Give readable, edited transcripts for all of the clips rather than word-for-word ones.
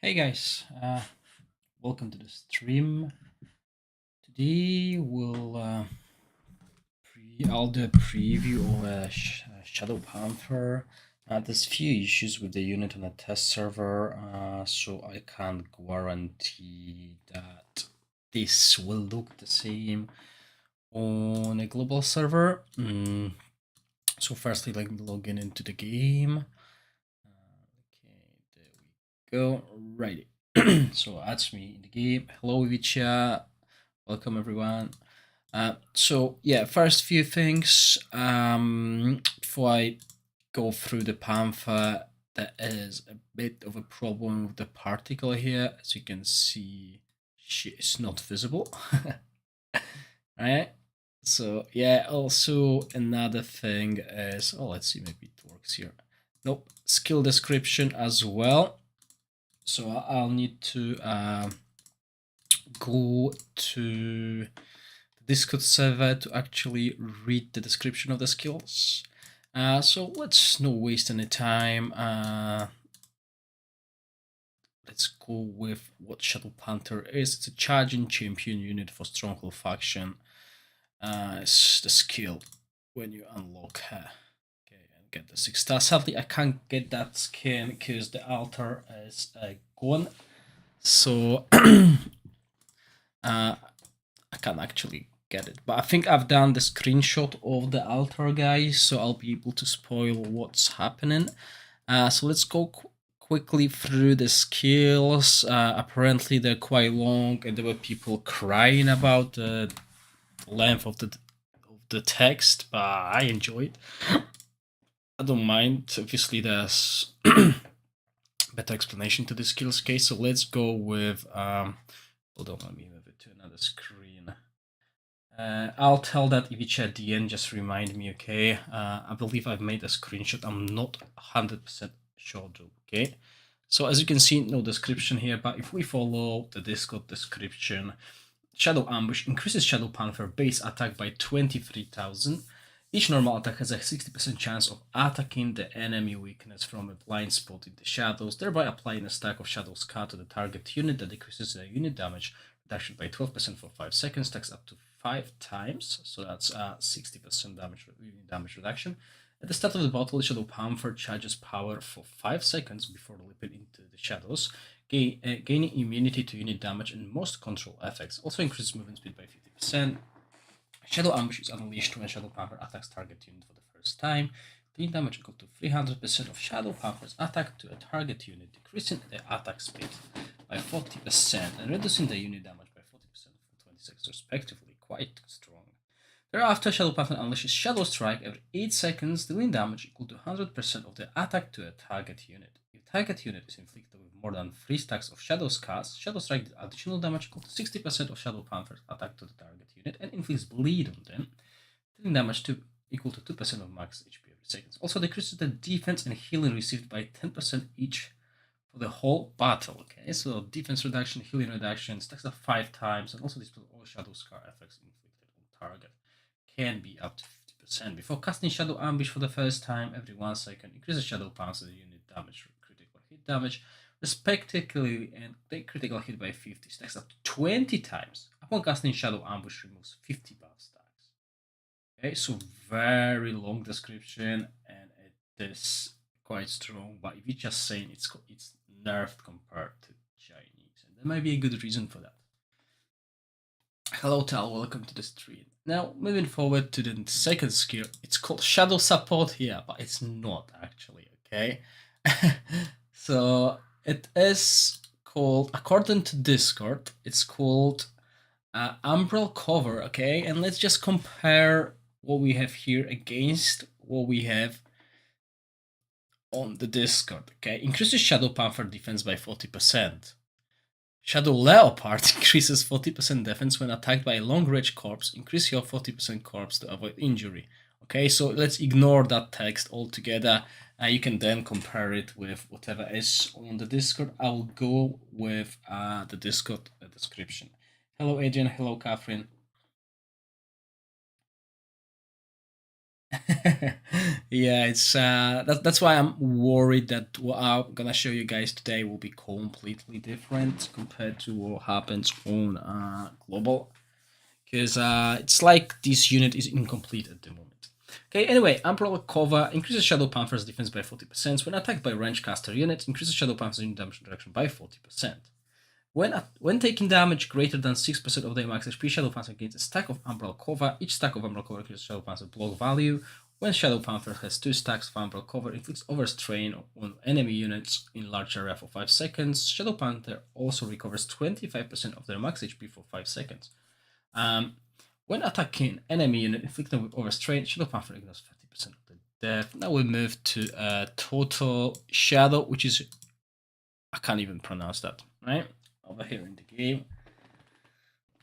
Hey guys, welcome to the stream. Today I'll do a preview of Shadow Panther. There's few issues with the unit on a test server, so I can't guarantee that this will look the same on a global server. So firstly, let me log in into the game. Okay, there we go. Right. So that's me in the game. Hello, Vicha. Welcome, everyone. So yeah, first few things before I go through the Panther, there is a bit of a problem with the particle here. As you can see, she is not visible. Right? So yeah, also another thing is, oh, let's see, maybe it works here. Nope, skill description as well. So I'll need to go to the Discord server to actually read the description of the skills. So let's not waste any time. Let's go with what Shadow Panther is. It's a charging champion unit for Stronghold faction. It's the skill when you unlock her. Okay, and get the 6 stars. Sadly, I can't get that skin because the altar is gone. So I can't actually get it. But I think I've done the screenshot of the altar, guys, so I'll be able to spoil what's happening. So let's go quickly through the skills. Apparently they're quite long, and there were people crying about the length of the text, but I enjoy it. I don't mind. Obviously, there's better explanation to the skills case. So let's go with hold on, let me move it to another screen. I'll tell that Ivica at the end, just remind me, okay? I believe I've made a screenshot. I'm not 100% sure though, okay? So as you can see, no description here, but if we follow the Discord description, Shadow Ambush increases Shadow Panther base attack by 23,000. Each normal attack has a 60% chance of attacking the enemy weakness from a blind spot in the shadows, thereby applying a stack of Shadow Scar to the target unit that decreases the unit damage reduction by 12% for 5 seconds, stacks up to 5 times, so that's 60% unit damage reduction. At the start of the battle, Shadow Panther charges power for 5 seconds before leaping into the shadows, gaining immunity to unit damage and most control effects. Also increases movement speed by 50%. Shadow Ambush is unleashed when Shadow Panther attacks target unit for the first time. The damage equal to 300% of Shadow Panther's attack to a target unit, decreasing the attack speed by 40% and reducing the unit damage by 40% for 20 seconds respectively. Quite strong. Thereafter, Shadow Panther unleashes Shadow Strike every 8 seconds, dealing damage equal to 100% of the attack to a target unit. If target unit is inflicted with more than 3 stacks of Shadow Scars, Shadow Strike deals additional damage equal to 60% of Shadow Panther's attack to the target unit and inflicts bleed on them, dealing damage equal to 2% of max HP every second. Also decreases the defense and healing received by 10% each for the whole battle. Okay, so defense reduction, healing reduction, stacks up 5 times, and also dispels all Shadow Scar effects inflicted on target. Can be up to 50%. Before casting Shadow Ambush for the first time, every 1 second, increases Shadow Panther unit damage, critical hit damage, respectively, and take critical hit by 50, stacks up to 20 times. Upon casting Shadow Ambush, removes 50 buff stacks. Okay, so very long description, and it is quite strong, but if you're just saying it's nerfed compared to Chinese, and there might be a good reason for that. Hello Tal, welcome to the stream. Now, moving forward to the second skill, it's called Shadow Support here, but it's not actually, okay? So, it is called, according to Discord, it's called Umbral Cover, okay? And let's just compare what we have here against what we have on the Discord, okay? Increases Shadow Panther defense by 40%. Shadow Leopard increases 40% defense when attacked by a long-range corpse. Increase your 40% corpse to avoid injury. Okay, so let's ignore that text altogether. You can then compare it with whatever is on the Discord. I will go with the Discord description. Hello, Adrian. Hello, Catherine. Yeah, it's that's why I'm worried that what I'm gonna show you guys today will be completely different compared to what happens on global, because it's like this unit is incomplete at the moment. Okay, anyway, Umbrella Cover increases Shadow Panther's defense by 40%. When attacked by range caster units, increases Shadow Panther's unit damage reduction by 40%. When taking damage greater than 6% of their max HP, Shadow Panther gains a stack of Umbrella Cover. Each stack of Umbrella Cover increases Shadow Panther's block value. When Shadow Panther has 2 stacks of Umbrella Cover, inflicts overstrain on enemy units in large area for 5 seconds. Shadow Panther also recovers 25% of their max HP for 5 seconds. When attacking enemy unit inflicted with overstrain, Shadow Panther ignores 50% of the death. Now we move to Total Shadow, which is, I can't even pronounce that, right? Over here in the game.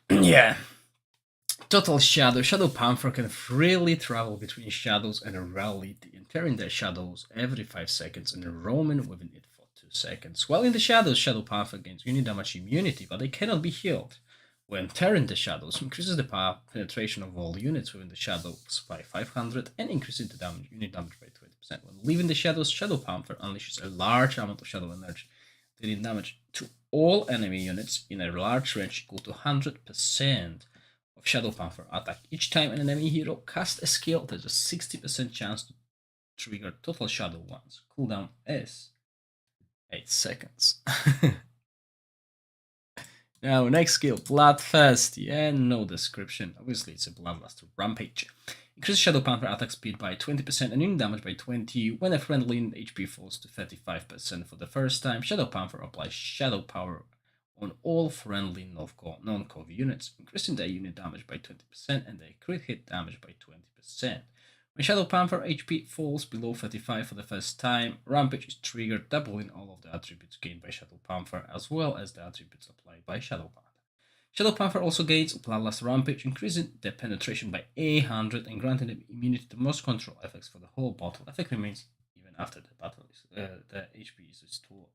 Yeah. Total Shadow. Shadow Panther can freely travel between shadows and rally, entering their shadows every 5 seconds and roaming within it for 2 seconds. While in the shadows, Shadow Panther gains unit damage immunity, but they cannot be healed. When tearing the shadows, increases the penetration of all units within the shadows by 500 and increases the unit damage by 20%. When leaving the shadows, Shadow Panther unleashes a large amount of shadow energy, dealing damage to all enemy units in a large range equal to 100% of Shadow Panther attack. Each time an enemy hero casts a skill, there's a 60% chance to trigger Total Shadow once. Cooldown is 8 seconds. Now, next skill, Bloodthirst. Yeah, no description. Obviously, it's a Bloodlust Rampage. Increases Shadow Panther attack speed by 20% and unit damage by 20. When a friendly unit HP falls to 35% for the first time, Shadow Panther applies Shadow Power on all friendly non-Cov units, increasing their unit damage by 20% and their crit hit damage by 20%. When Shadow Panther HP falls below 35 for the first time, Rampage is triggered, doubling all of the attributes gained by Shadow Panther as well as the attributes applied by Shadow Panther. Shadow Panther also gains Bloodlust Rampage, increasing the penetration by 800 and granting them immunity to most control effects for the whole battle. Effect remains even after the battle is the HP is restored.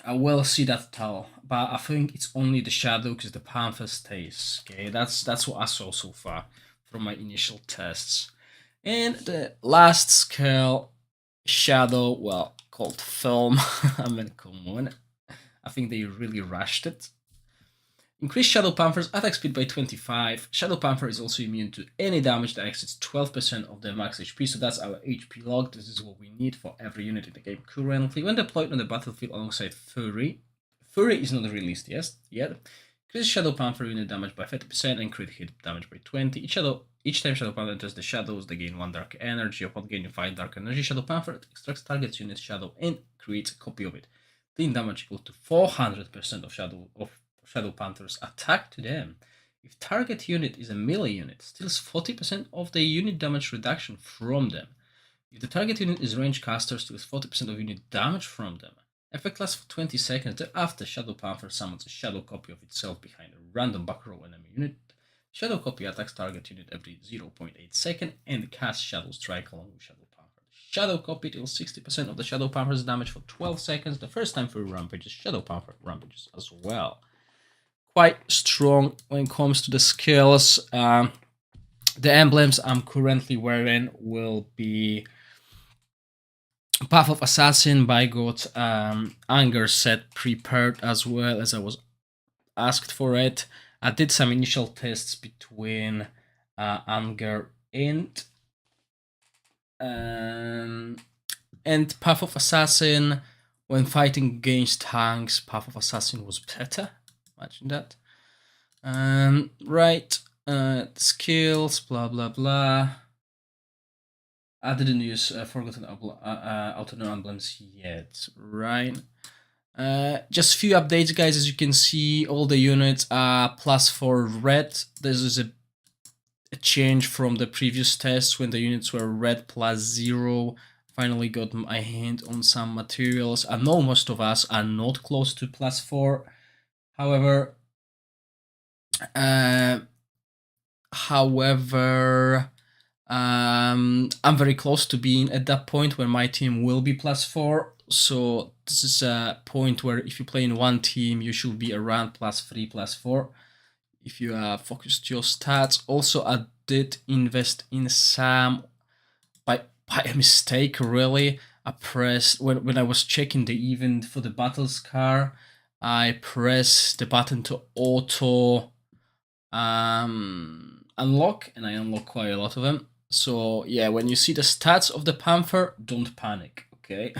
I will see that tell, but I think it's only the shadow because the panther stays. Okay, that's what I saw so far from my initial tests. And the last skill, shadow, well, called film. I mean, come on. I think they really rushed it. Increase Shadow Panther's attack speed by 25. Shadow Panther is also immune to any damage that exceeds 12% of their max HP, so that's our HP log. This is what we need for every unit in the game currently. When deployed on the battlefield alongside Fury, Fury is not released yet. Increase Shadow Panther unit damage by 30% and crit hit damage by 20. Each time Shadow Panther enters the shadows, they gain 1 dark energy. Upon gaining 5 dark energy, Shadow Panther extracts target's unit's shadow and creates a copy of it. Dealing damage equal to 400% of Shadow Panther's attack to them. If target unit is a melee unit, steals 40% of the unit damage reduction from them. If the target unit is range caster, steals 40% of unit damage from them. Effect lasts for 20 seconds. Thereafter, Shadow Panther summons a shadow copy of itself behind a random back row enemy unit. Shadow copy attacks target unit every 0.8 second and casts Shadow Strike along with Shadow Panther. Shadow copy deals 60% of the Shadow Panther's damage for 12 seconds. The first time through rampages, Shadow Panther rampages as well. Quite strong when it comes to the skills. The emblems I'm currently wearing will be Path of Assassin by God, Anger set prepared as well as I was asked for it. I did some initial tests between Anger and Path of Assassin. When fighting against tanks, Path of Assassin was better. Imagine that. Right. Skills, blah blah blah. I didn't use Forgotten Autonomous Emblems yet, right? Just few updates, guys. As you can see, all the units are +4 red. This is a change from the previous tests when the units were red +0. Finally got my hand on some materials. I know most of us are not close to +4. However, I'm very close to being at that point where my team will be +4. So this is a point where if you play in one team, you should be around +3, +4. if you focused your stats. Also, I did invest in some by a mistake, really. I pressed when I was checking the event for the battle scar, I pressed the button to auto unlock, and I unlock quite a lot of them. So yeah, when you see the stats of the Panther, don't panic, okay?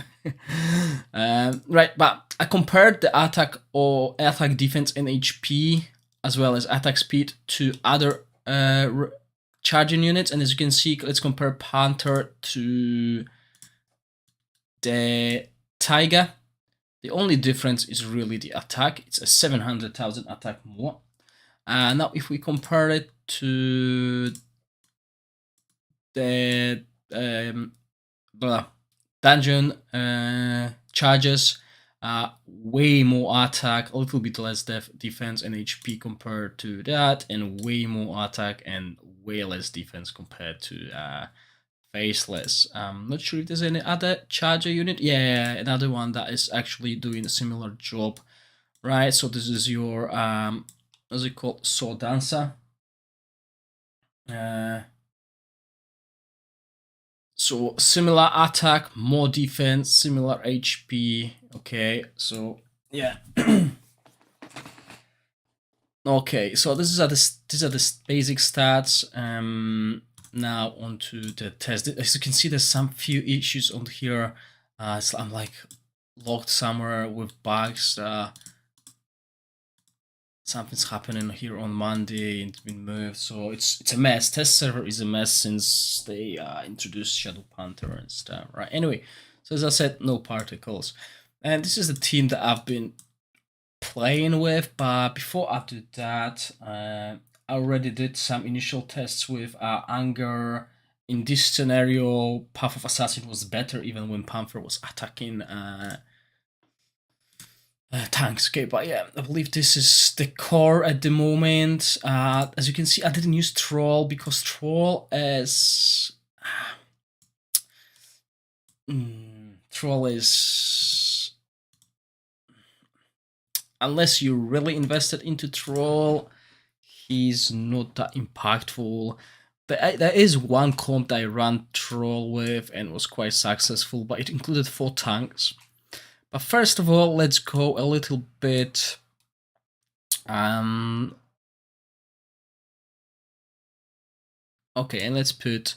Right, but I compared the attack or attack defense and HP as well as attack speed to other charging units, and as you can see, let's compare Panther to the Tiger. The only difference is really the attack. It's a 700,000 attack more. Now, if we compare it to the dungeon charges, way more attack, a little bit less defense and HP compared to that, and way more attack and way less defense compared to Faceless. Not sure if there's any other charger unit. Yeah, another one that is actually doing a similar job, right? So this is your what's it called, Sword Dancer. So similar attack, more defense, similar HP. Okay, so yeah. Okay, so these are the basic stats. Now onto the test. As you can see, there's some few issues on here. So I'm like locked somewhere with bugs. Something's happening here on Monday. It's been moved, so it's a mess. Test server is a mess since they introduced Shadow Panther and stuff, right? Anyway, so as I said, no particles, and this is the team that I've been playing with. But before I do that, I already did some initial tests with Anger. In this scenario, Path of Assassin was better even when Panther was attacking tanks. Okay, but yeah, I believe this is the core at the moment. As you can see, I didn't use Troll because Troll is Troll is, unless you're really invested into Troll, he's not that impactful. There is one comp that I ran Troll with and was quite successful, but it included 4 tanks. But first of all, let's go a little bit okay, and let's put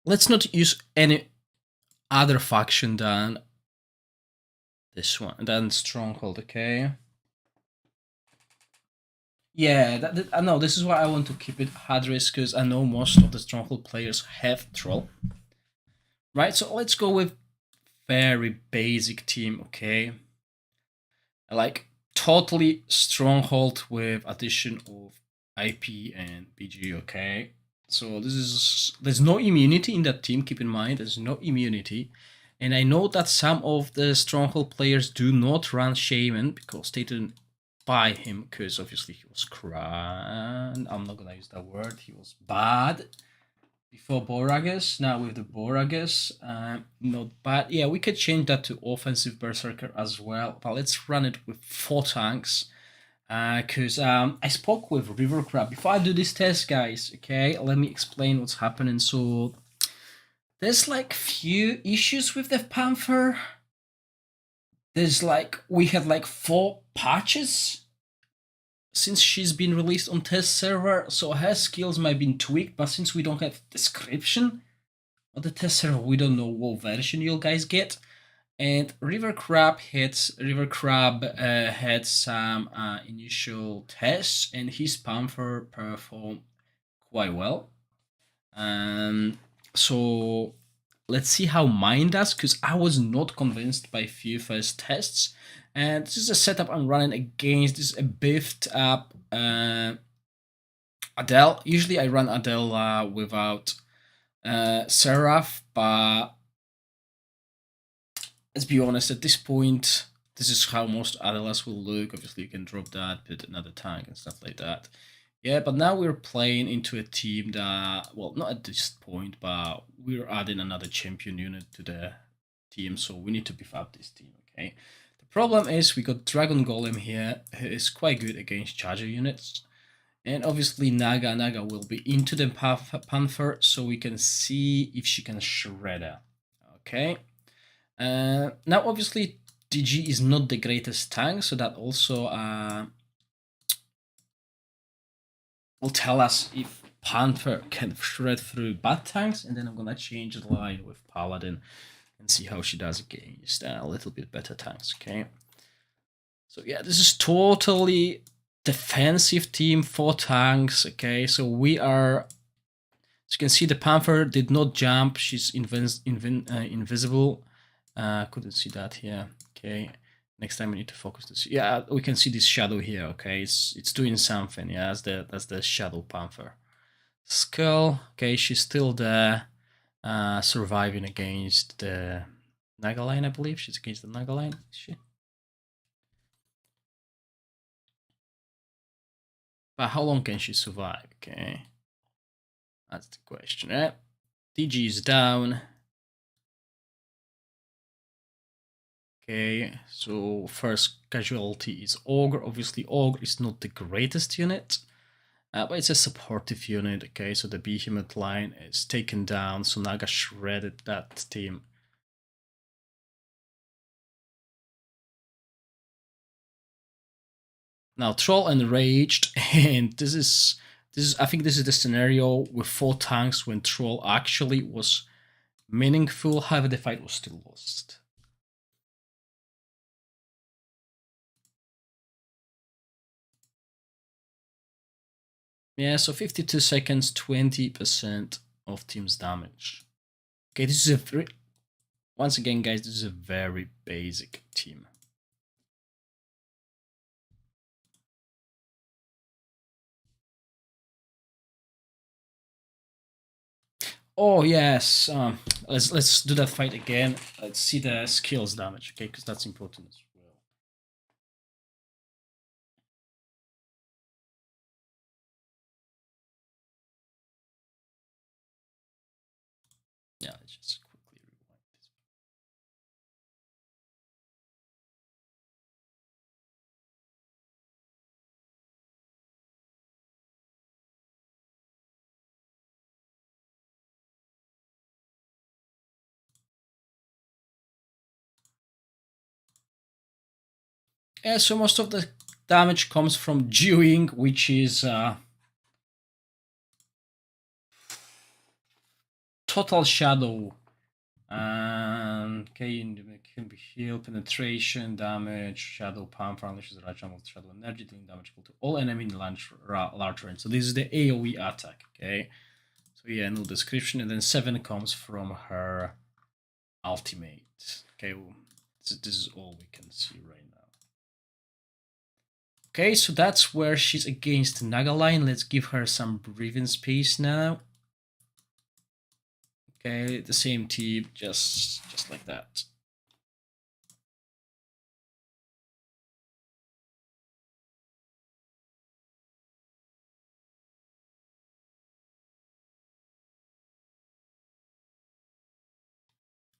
let's not use any other faction than this one, than Stronghold, okay? Yeah, I know, this is why I want to keep it hard risk, because I know most of the Stronghold players have Troll. Right, so let's go with very basic team, okay? Like totally Stronghold with addition of IP and BG, okay? So there's no immunity in that team, keep in mind, there's no immunity. And I know that some of the Stronghold players do not run Shaman because they didn't buy him, because obviously he was I'm not gonna use that word, he was bad before Boragus. Now with the Boragus, not bad. Yeah, we could change that to offensive Berserker as well, but let's run it with 4 tanks. Because I spoke with River Crab. Before I do this test, guys, okay, let me explain what's happening. So there's like few issues with the Panther. There's like, we had like 4 patches since she's been released on test server, so her skills might have been tweaked, but since we don't have description of the test server, we don't know what version you guys get. And River Crab had some initial tests, and his Panther performed quite well. So let's see how mine does, because I was not convinced by few first tests. And this is a setup I'm running against. This is a beefed up Adele. Usually I run Adela without Seraph, but let's be honest, at this point, this is how most Adelas will look. Obviously, you can drop that, put another tank and stuff like that. Yeah, but now we're playing into a team that, well, not at this point, but we're adding another champion unit to the team, so we need to beef up this team, okay? The problem is we got Dragon Golem here, who is quite good against charger units. And obviously Naga will be into the Panther, so we can see if she can shred her, okay? Now obviously DG is not the greatest tank, so that also will tell us if Panther can shred through bad tanks, and then I'm gonna change the line with Paladin and see how she does against a little bit better tanks, okay? So yeah, this is totally defensive team, 4 tanks, okay? So we are, as you can see, the Panther did not jump, she's invisible. Couldn't see that here, okay? Next time we need to focus this. Yeah, we can see this shadow here, okay? It's doing something, yeah, that's the Shadow Panther. Skull, okay, she's still there, surviving against the Nagaline, I believe. She's against the Nagaline, is she? But how long can she survive, okay? That's the question, right? DG is down. Okay, so first casualty is Ogre. Obviously, Ogre is not the greatest unit, but it's a supportive unit. Okay, so the Behemoth line is taken down, so Naga shredded that team. Now Troll enraged, and this is I think this is the scenario with 4 tanks when Troll actually was meaningful. However, the fight was still lost. Yeah, so 52 seconds, 20% of team's damage. Okay, this is a once again, guys, this is a very basic team. Oh yes, let's do that fight again. Let's see the skills damage, okay, because that's important as well. Yeah, let's just quickly rewind this. Yeah, so most of the damage comes from Dewing, which is total shadow. Okay, can be heal, penetration, damage, Shadow Panther unleashes the right channel of shadow energy, dealing damage equal to all enemy in large range. So this is the AoE attack, okay? So yeah, no description, and then 7 comes from her ultimate. Okay, well, this is all we can see right now. Okay, so that's where she's against Nagaline. Let's give her some breathing space now. Okay, the same team, just like that.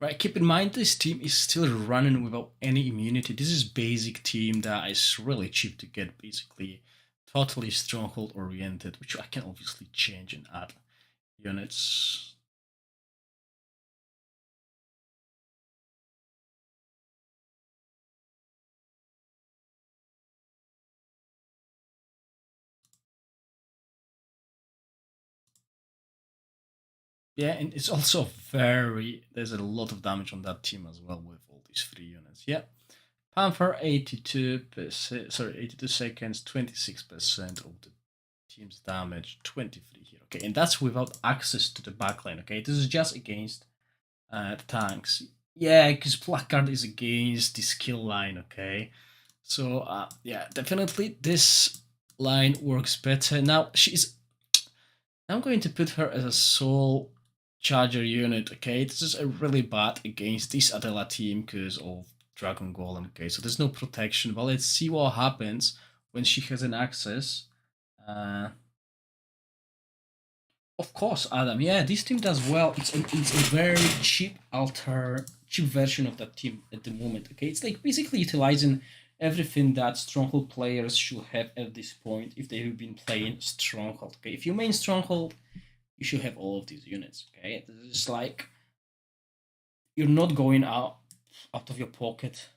Right, keep in mind this team is still running without any immunity. This is basic team that is really cheap to get, basically totally stronghold oriented, which I can obviously change and add units. Yeah, and it's also there's a lot of damage on that team as well with all these 3 units. Yeah. Panther 82%, sorry, 82 seconds, 26% of the team's damage, 23 here. Okay, and that's without access to the backline. Okay, this is just against the tanks. Yeah, because Placard is against the skill line. Okay, so yeah, definitely this line works better. Now I'm going to put her as a sole charger unit. Okay, this is a really bad against this Adela team because of Dragon Golem. Okay, so there's no protection, but let's see what happens when she has an access. Of course, Adam. Yeah, this team does well. It's a very cheap version of that team at the moment. Okay, it's like basically utilizing everything that Stronghold players should have at this point if they've been playing Stronghold. Okay, if you main Stronghold, you should have all of these units. Okay, it's like you're not going out of your pocket.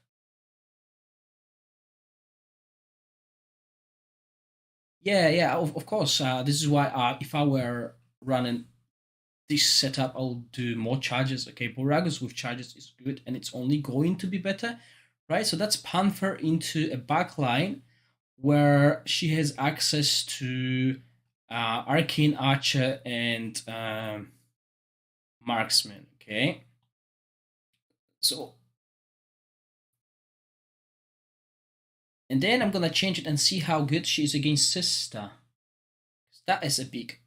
Yeah, of course. This is why if I were running this setup, I'll do more charges. Okay, Boragus with charges is good, and it's only going to be better, right? So that's Panther into a backline where she has access to Arcane Archer and Marksman. Okay, so and then I'm gonna change it and see how good she is against Sister. That is a big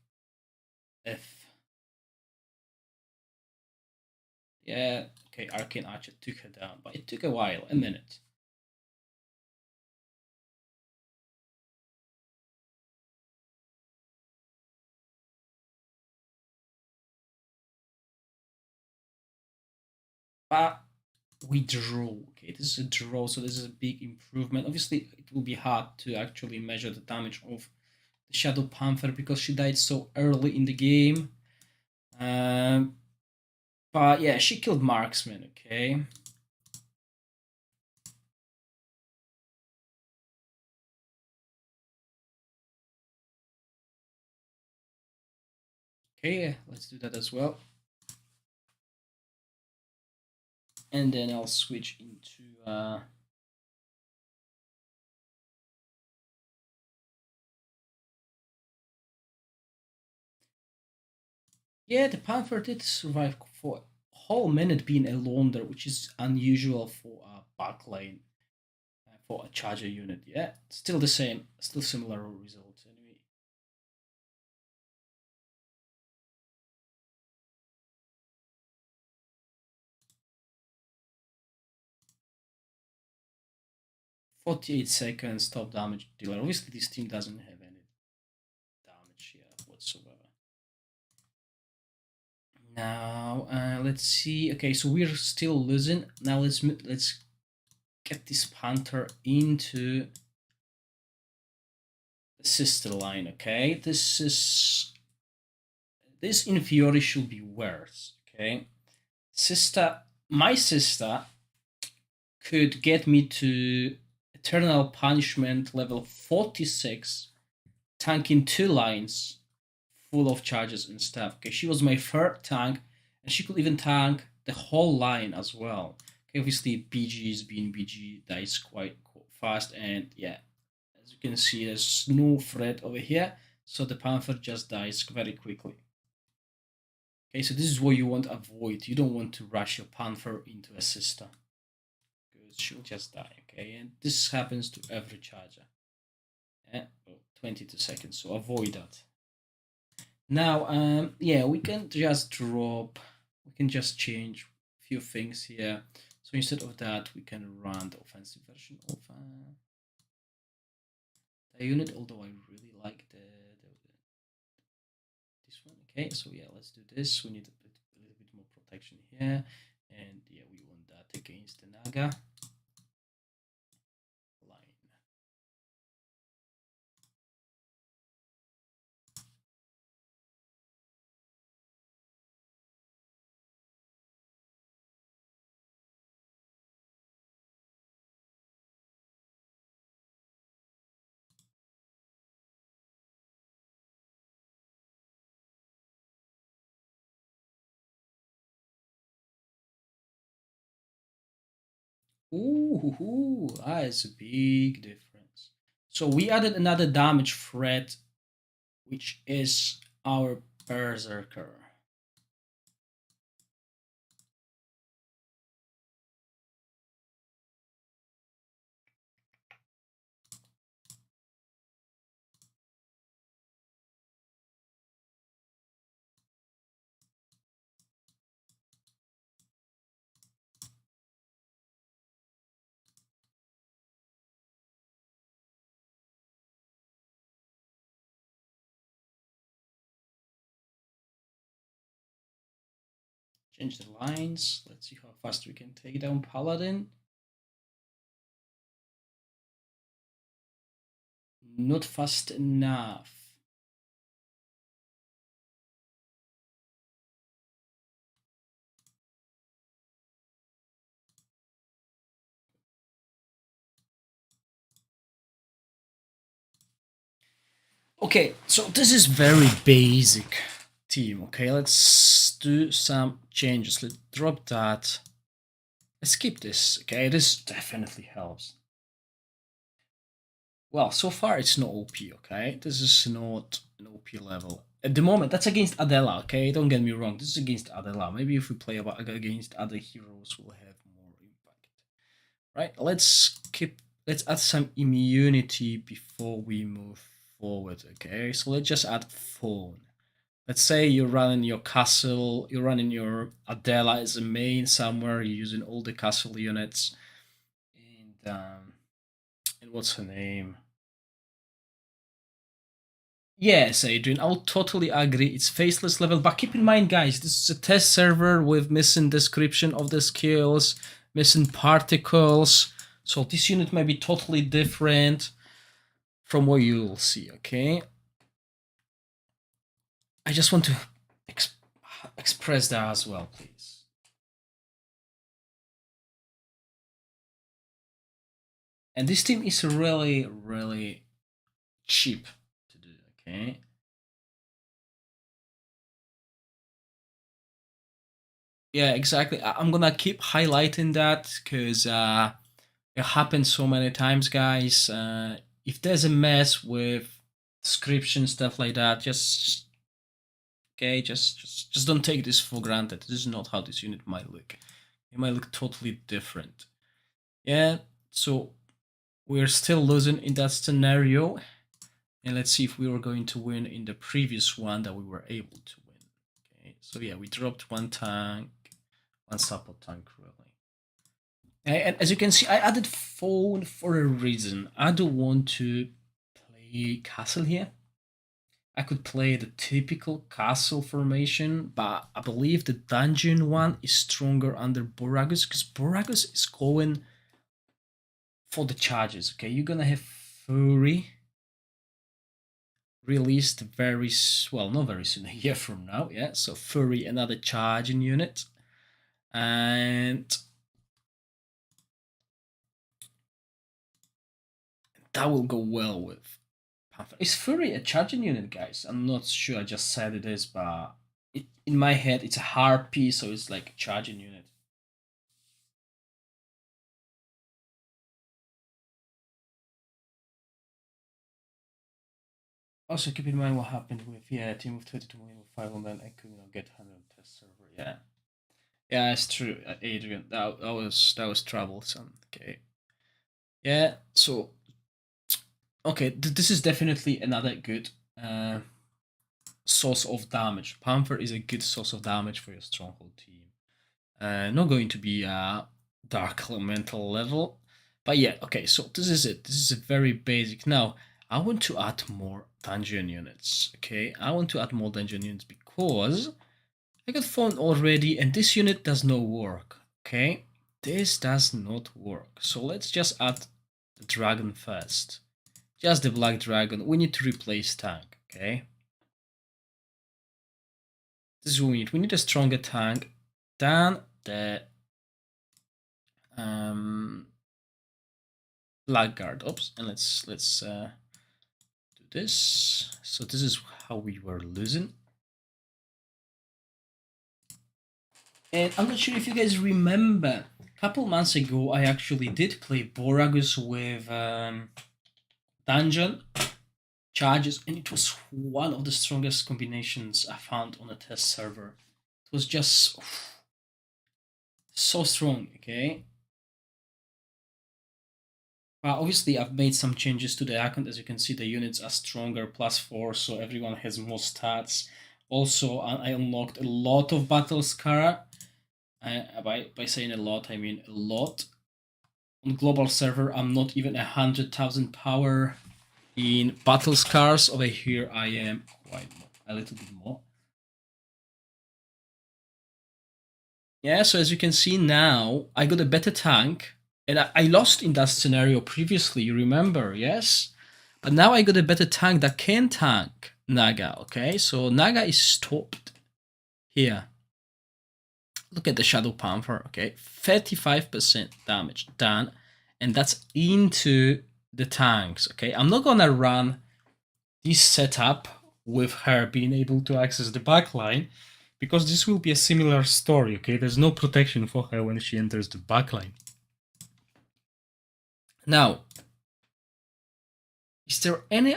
F. Yeah, okay, Arcane Archer took her down, but it took a while, a minute. But we drew. Okay, this is a draw, so this is a big improvement. Obviously, it will be hard to actually measure the damage of the Shadow Panther because she died so early in the game. Um, but yeah, she killed Marksman. Okay. Okay, yeah, let's do that as well. And then I'll switch into yeah, the Panther did survive for a whole minute being alone there, which is unusual for a backline for a charger unit. Yeah, still the same, still similar results anyway. 48 seconds top damage dealer. Obviously, this team doesn't have any damage here whatsoever. Now, let's see. Okay, so we're still losing. Now let's get this Panther into the sister line. Okay, this in theory should be worse. Okay, my sister could get me to Eternal Punishment level 46, tanking 2 lines full of charges and stuff. Okay, she was my third tank, and she could even tank the whole line as well. Okay, obviously BGs being BG dies quite fast, and yeah, as you can see, there's no threat over here, so the Panther just dies very quickly. Okay, so this is what you want to avoid. You don't want to rush your Panther into a sister because she'll just die. Okay, and this happens to every charger. Yeah, oh, 22 seconds, so avoid that. Now, yeah, we can just drop, we can just change a few things here. So instead of that, we can run the offensive version of the unit, although I really like this one. Okay, so yeah, let's do this. We need a little bit more protection here. And yeah, we want that against the Naga line. Ooh, that is a big difference. So we added another damage threat, which is our Berserker. Change the lines. Let's see how fast we can take down Paladin. Not fast enough. Okay, so this is very basic team. Okay, let's do some changes. Let's drop that. Let's keep this. Okay, this definitely helps. Well, so far it's not OP, okay? This is not an OP level. At the moment, that's against Adela, okay? Don't get me wrong, this is against Adela. Maybe if we play against other heroes, we'll have more impact. Right, let's add some immunity before we move forward, okay? So let's just add phone. Let's say you're running your castle, you're running your Adela as a main somewhere, you're using all the castle units. And what's her name? Yes, Adrian, I'll totally agree. It's faceless level, but keep in mind, guys, this is a test server with missing description of the skills, missing particles. So this unit may be totally different from what you'll see, okay? I just want to express that as well, please. And this team is really, really cheap to do, okay? Yeah, exactly. I'm gonna keep highlighting that because it happens so many times, guys. If there's a mess with description stuff like that, just okay, just don't take this for granted. This is not how this unit might look. It might look totally different. Yeah, so we're still losing in that scenario, and let's see if we were going to win in the previous one that we were able to win. Okay, so yeah, we dropped one tank, one support tank, really. And as you can see, I added phone for a reason. I don't want to play castle here. I could play the typical castle formation, but I believe the dungeon one is stronger under Boragus because Boragus is going for the charges. Okay, you're gonna have Fury released very well, not very soon, a year from now. Yeah, so Fury, another charging unit, and that will go well with Panther. Is Fury a charging unit, guys? I'm not sure. I just said it is, but in my head, it's a harpy, so it's like a charging unit. Also, keep in mind what happened with team of 22 million with 5 online. I could not get 100 test server. Yeah, it's true, Adrian. That was troublesome. Okay. Yeah. So okay, this is definitely another good source of damage. Panther is a good source of damage for your stronghold team. Not going to be a dark elemental level, but yeah. Okay, so this is it. This is a very basic. Now I want to add more dungeon units. Okay, I want to add more dungeon units because I got phone already, and this unit does not work. Okay, this does not work. So let's just add the dragon first. Just the black dragon. We need to replace tank. Okay. This is what we need. We need a stronger tank than the blackguard. Oops, and let's do this. So this is how we were losing. And I'm not sure if you guys remember, a couple months ago I actually did play Boragus with dungeon charges, and it was one of the strongest combinations I found on a test server. It was just so strong. Okay. Obviously, I've made some changes to the account. As you can see, the units are stronger, +4, so everyone has more stats. Also, I unlocked a lot of battle scar. By saying a lot, I mean a lot. On global server, I'm not even 100,000 power in battle scars. Over here, I am quite a little bit more. Yeah, so as you can see now, I got a better tank, and I lost in that scenario previously, you remember, yes? But now I got a better tank that can tank Naga, okay? So Naga is stopped here. Look at the Shadow Panther, okay? 35% damage done, and that's into the tanks, okay? I'm not gonna run this setup with her being able to access the backline, because this will be a similar story, okay? There's no protection for her when she enters the backline. Now, is there any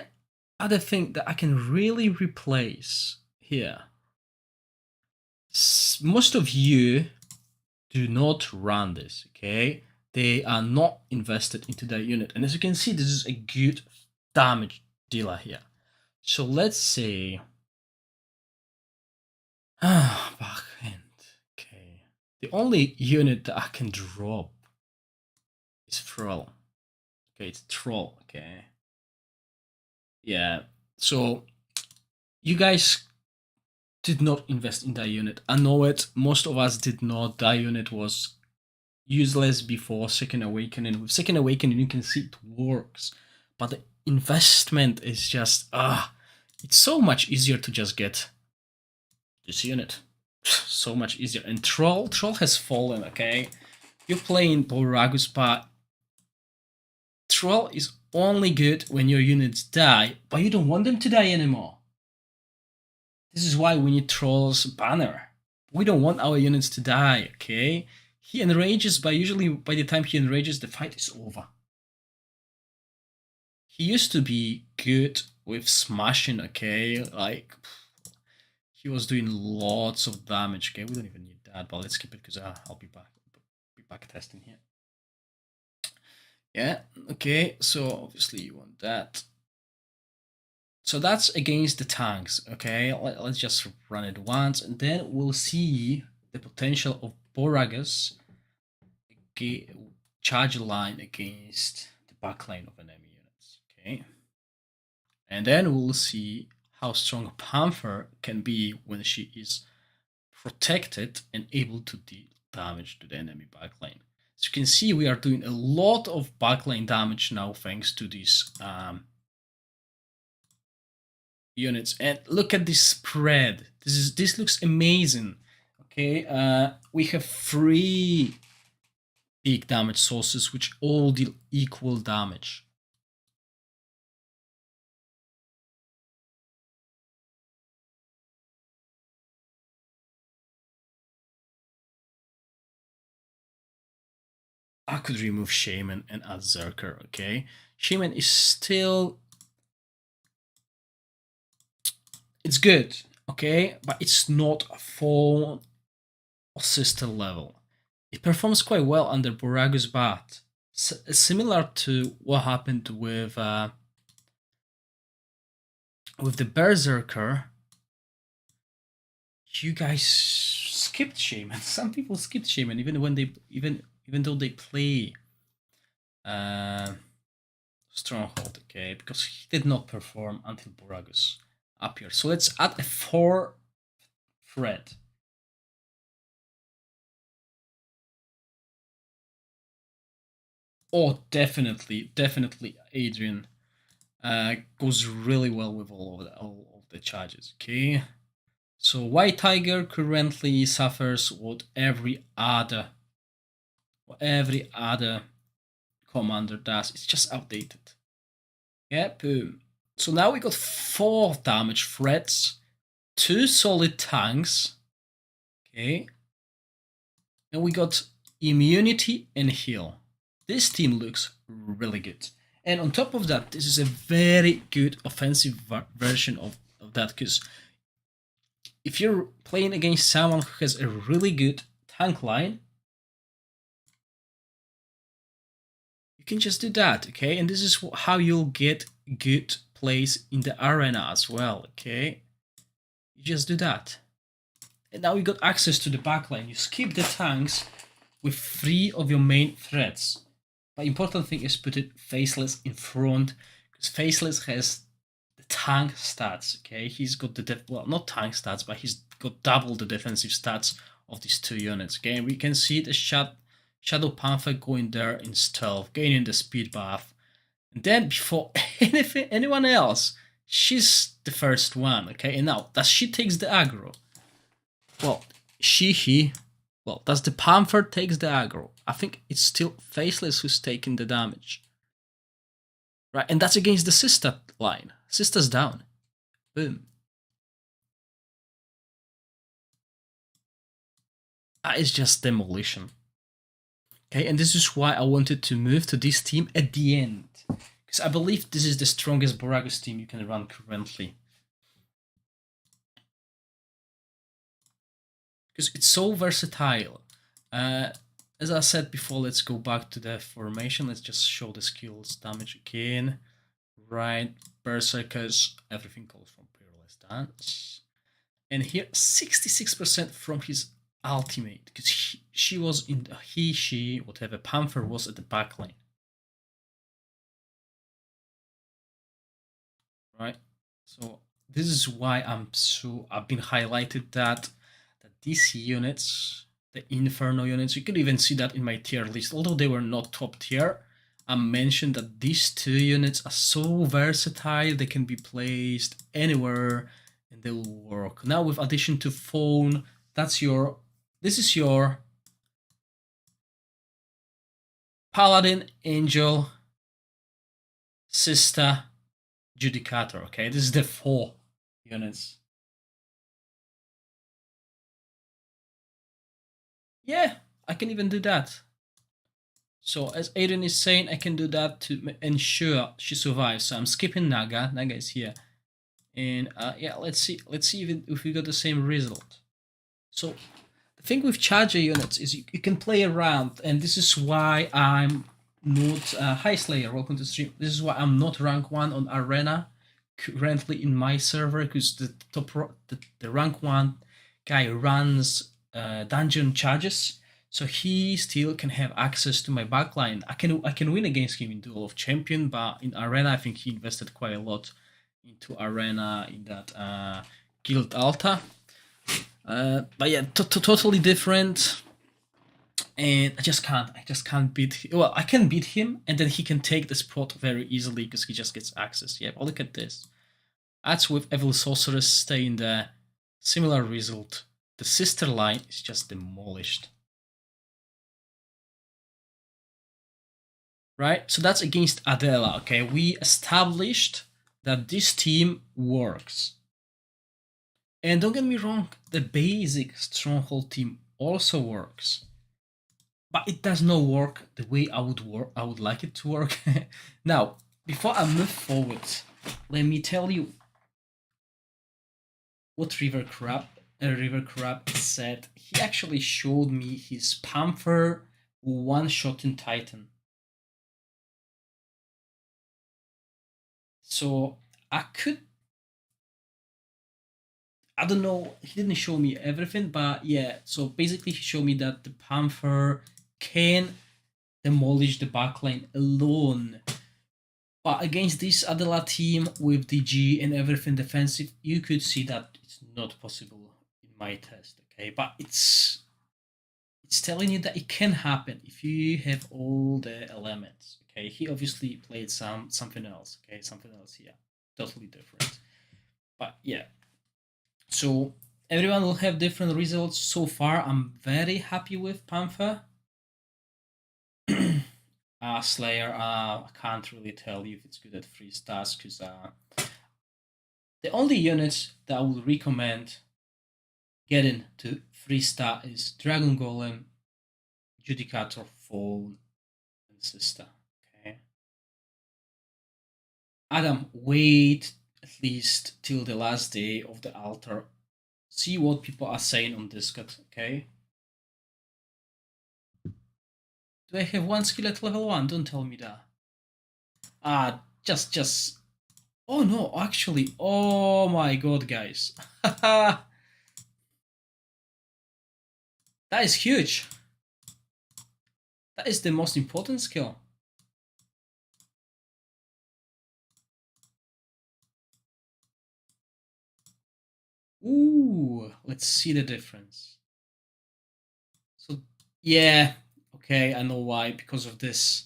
other thing that I can really replace here? Most of you do not run this, okay? They are not invested into that unit. And as you can see, this is a good damage dealer here. So let's say backhand. Okay. The only unit that I can drop is Troll. Okay, it's Troll, okay. Yeah. So you guys did not invest in that unit. I know it. Most of us did not. That unit was useless before Second Awakening. With Second Awakening, you can see it works. But the investment is just, it's so much easier to just get this unit. So much easier. And Troll has fallen, okay? You're playing Boragus, but Troll is only good when your units die, but you don't want them to die anymore. This is why we need Troll's banner. We don't want our units to die, okay? He enrages, but usually by the time he enrages, the fight is over. He used to be good with smashing, okay? Like, he was doing lots of damage, okay? We don't even need that, but let's skip it because I'll be back testing here. Yeah, okay, so obviously you want that. So that's against the tanks, okay? Let's just run it once, and then we'll see the potential of Boragus charge line against the backline of enemy units, okay? And then we'll see how strong Panther can be when she is protected and able to deal damage to the enemy backline. As you can see, we are doing a lot of backline damage now thanks to these units. And look at this spread. This looks amazing. Okay, we have 3 big damage sources which all deal equal damage. I could remove Shaman and add Zerker, okay? Shaman is still... It's good, okay? But it's not full sister level. It performs quite well under Boragus Bat. Similar to what happened with the Berserker. You guys skipped Shaman. Some people skipped Shaman even when they even though they play Stronghold, okay, because he did not perform until Boragus appeared. So let's add a 4 thread. Oh, definitely Adrian goes really well with all of the charges, okay? So White Tiger currently suffers what every other commander does. It's just outdated. Yeah, boom. So now we got 4 damage threats, 2 solid tanks, okay, and we got immunity and heal. This team looks really good. And on top of that, this is a very good offensive version of that, because if you're playing against someone who has a really good tank line, you can just do that, okay? And this is how you'll get good plays in the arena as well, okay? You just do that. And now you got access to the backline. You skip the tanks with 3 of your main threats. But important thing is put it Faceless in front, because Faceless has the tank stats, okay? He's got the, well, not tank stats, but he's got double the defensive stats of these two units. Okay, we can see the Shadow Panther going there in stealth, gaining the speed buff. And then before anyone else, she's the first one. Okay, and now does she takes the aggro? Well, well, does the Panther takes the aggro? I think it's still Faceless who's taking the damage. Right, and that's against the sister line. Sister's down. Boom. That is just demolition. Okay, and this is why I wanted to move to this team at the end. Because I believe this is the strongest Boragus team you can run currently. Because it's so versatile. As I said before, let's go back to the formation. Let's just show the skills damage again. Right, Berserkers, everything calls from Peerless Dance. And here, 66% from his ultimate, because she was in she, whatever, Panther was at the back lane. Right? So this is why I've been highlighted that these units, the Inferno units, you could even see that in my tier list, although they were not top tier. I mentioned that these two units are so versatile, they can be placed anywhere and they will work. Now with addition to phone, this is your Paladin, Angel, Sister, Judicator, okay? This is the 4 units. Yeah, I can even do that. So as Aiden is saying, I can do that to ensure she survives. So I'm skipping Naga. Naga is here. And yeah, let's see if we got the same result. So the thing with charger units is you can play around, and this is why I'm not Hi Slayer, welcome to stream. This is why I'm not rank 1 on Arena currently in my server, because the rank 1 guy runs dungeon charges, so he still can have access to my backline. I can win against him in Duel of Champion, but in Arena I think he invested quite a lot into Arena in that Guild Alta. But yeah, totally different, and I just can't beat him. Well, I can beat him, and then he can take the spot very easily because he just gets access. Yeah, but look at this. That's with Evil Sorceress staying there. Similar result. The sister line is just demolished. Right? So that's against Adela, okay? We established that this team works. And don't get me wrong, the basic Stronghold team also works. But it does not work the way I would like it to work. Now, before I move forward, let me tell you what River Crab said. He actually showed me his Panther one-shot in Titan. So I don't know, he didn't show me everything, but yeah, so basically he showed me that the Panther can demolish the backline alone. But against this Adela team with DG and everything defensive, you could see that it's not possible in my test, okay? But it's telling you that it can happen if you have all the elements, okay? He obviously played something else, okay? Something else here, totally different. But yeah, so everyone will have different results. So far, I'm very happy with Panther. Slayer, I can't really tell you if it's good at 3 stars, because the only units that I would recommend getting to 3-star is Dragon Golem, Judicator, Fall, and Sister. Okay. Adam, wait at least till the last day of the altar. See what people are saying on Discord, okay? Do I have 1 skill at level 1? Don't tell me that. Just... Oh no, actually, oh my god, guys. That is huge. That is the most important skill. Ooh, let's see the difference. Yeah, okay, I know why, because of this.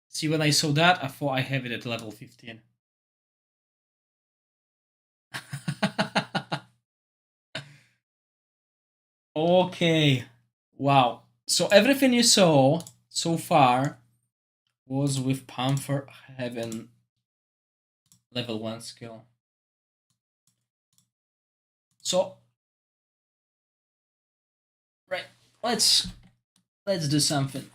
See, when I saw that, I thought I have it at level 15. Okay, wow. So everything you saw so far was with Panther having level 1 skill. So, right, let's do something.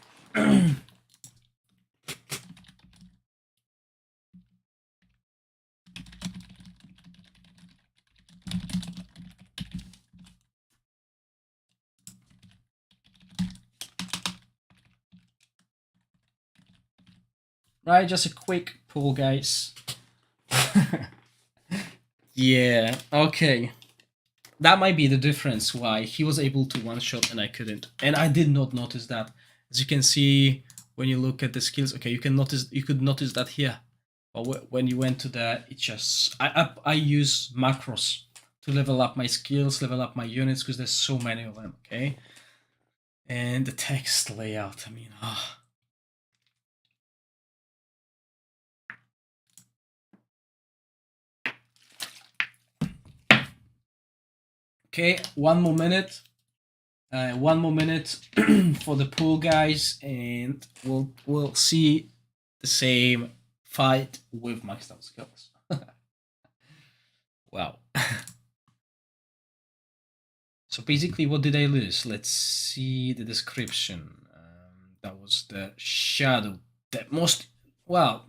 Right, just a quick pull, guys. Yeah, okay. That might be the difference why he was able to one shot and I couldn't. And I did not notice that. As you can see when you look at the skills, okay, you could notice that here. But when you went to the, it just I use macros to level up my skills, level up my units because there's so many of them, okay? And the text layout, I mean, Okay, one more minute. One more minute for the pool, guys, and we'll see the same fight with maxed out skills. Wow. So basically, what did I lose? Let's see the description. That was the shadow. The most well.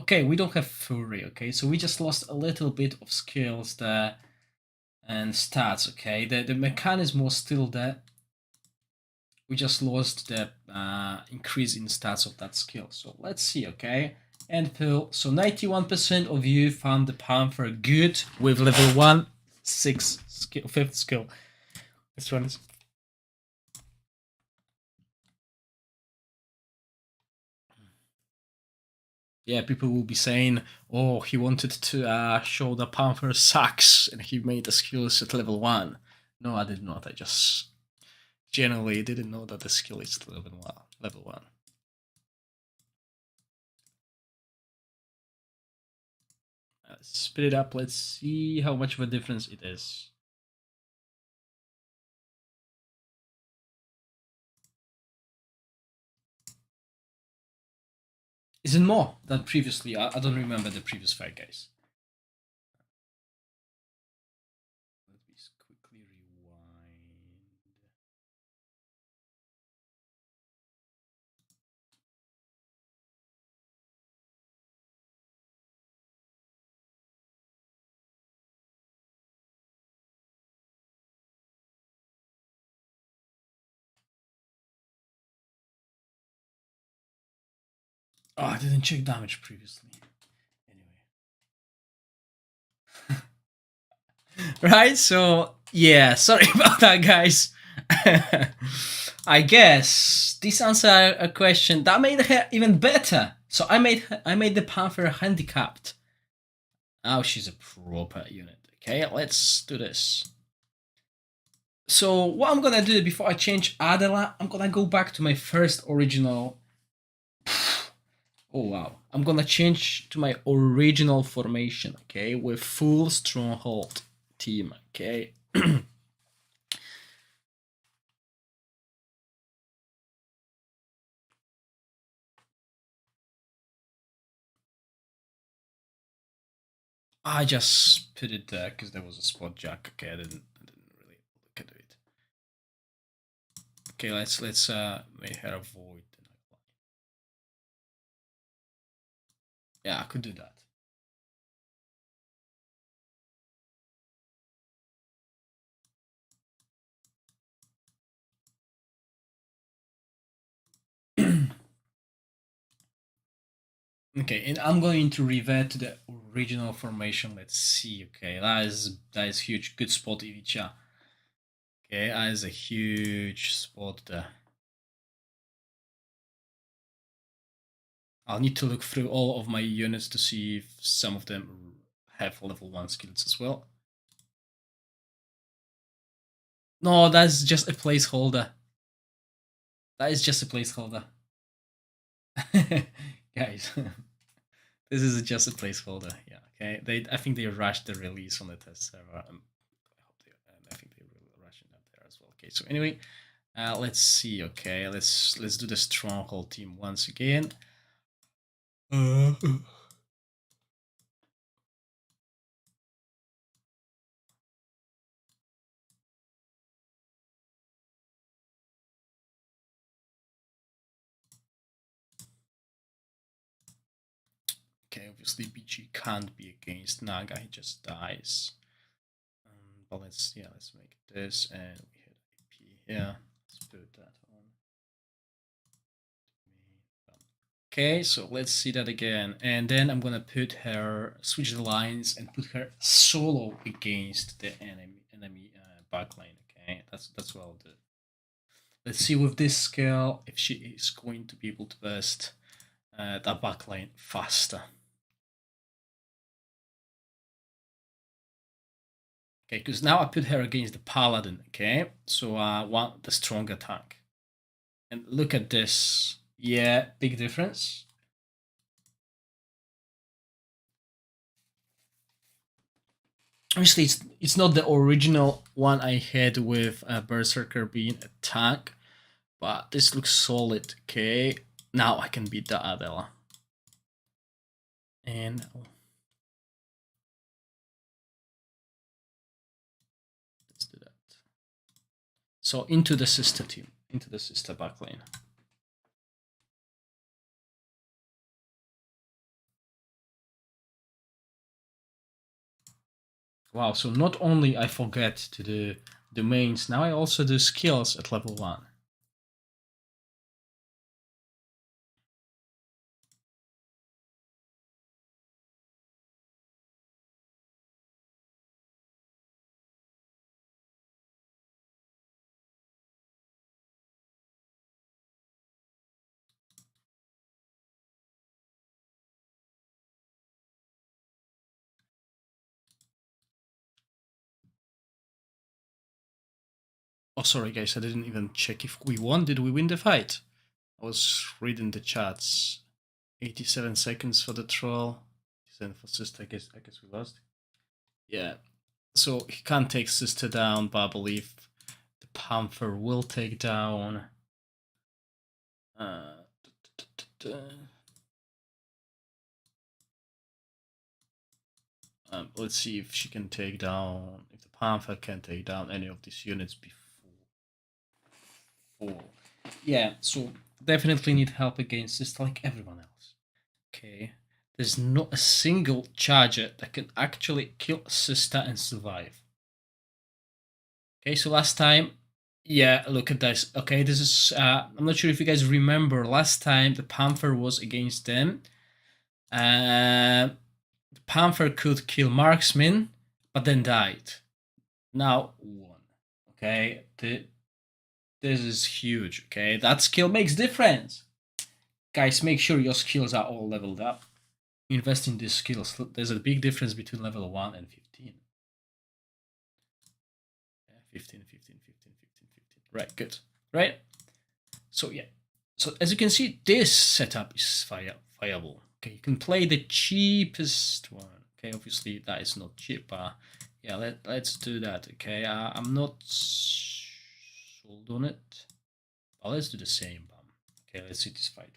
Okay, we don't have fury. Okay, so we just lost a little bit of skills there and stats. Okay, the mechanism was still there. We just lost the increase in stats of that skill. So let's see, okay? And Phil, so 91% of you found the Panther good with level 1, 6 skill, 5th skill. This one is. Yeah, people will be saying, oh, he wanted to show the Panther sucks and he made the skills at level 1. No, I did not. I just generally didn't know that the skill is level 1. Level 1. Spit it up. Let's see how much of a difference it is. Is it more than previously? I don't remember the previous fight, guys. Let me quickly rewind. Oh, I didn't check damage previously. Anyway. Right, so yeah, sorry about that, guys. I guess this answer a question that made her even better. So I made the Panther handicapped. Now she's a proper unit. Okay, let's do this. So what I'm gonna do before I change Adela, I'm gonna go back to my first original. Oh wow, I'm gonna change to my original formation, okay, with full Stronghold team, okay. I just put it there because there was a spot jack. Okay, I didn't really look at it. Okay, let's make her avoid the nightlight. Yeah, I could do that. Okay, and I'm going to revert to the original formation. Let's see. Okay, that is huge. Good spot, Ivica. Okay, that is a huge spot there. I'll need to look through all of my units to see if some of them have level 1 skills as well. No, that's just a placeholder. That is just a placeholder. Guys, this is just a placeholder. Yeah, okay. I think they rushed the release on the test server. I think they were rushing that there as well. Okay, so anyway, let's see. Okay, let's do the Stronghold team once again. Okay, obviously BG can't be against Naga, he just dies. But let's make this, and we hit AP here. Let's put that on. Okay, so let's see that again, and then I'm gonna put her, switch the lines, and put her solo against the enemy backline. Okay, that's what I'll do. Let's see with this skill if she is going to be able to burst that backline faster. Okay, because now I put her against the paladin. Okay, so I want the stronger tank. And look at this. Yeah, big difference. Obviously, it's not the original one I had with Berserker being a tank, but this looks solid. Okay, now I can beat the Adela. And let's do that. So into the sister team, into the sister backlane. Wow, so not only I forget to do domains, now I also do skills at level 1. Oh, sorry guys, I didn't even check if we won. Did we win the fight? I was reading the chats. 87 seconds for the troll. 87 for sister. I guess we lost. Yeah. So he can't take sister down, but I believe the Panther will take down. Let's see if she can take down. If the Panther can take down any of these units before. Yeah. So definitely need help against this, like everyone else. Okay. There's not a single charger that can actually kill sister and survive. Okay, so last time, yeah, look at this. Okay, this is, I'm not sure if you guys remember, last time the Panther was against them. The Panther could kill Marksman, but then died. Now won. Okay, this is huge. Okay, that skill makes difference. Guys, make sure your skills are all leveled up. Invest in these skills. There's a big difference between level 1 and 15. 15, 15, 15, 15, 15. Right, good. Right? So, yeah. So, as you can see, this setup is viable. Okay, you can play the cheapest one. Okay, obviously that is not cheap, but yeah, let's do that. Okay, I'm not sold on it, but let's do the same. Okay, let's see this fight.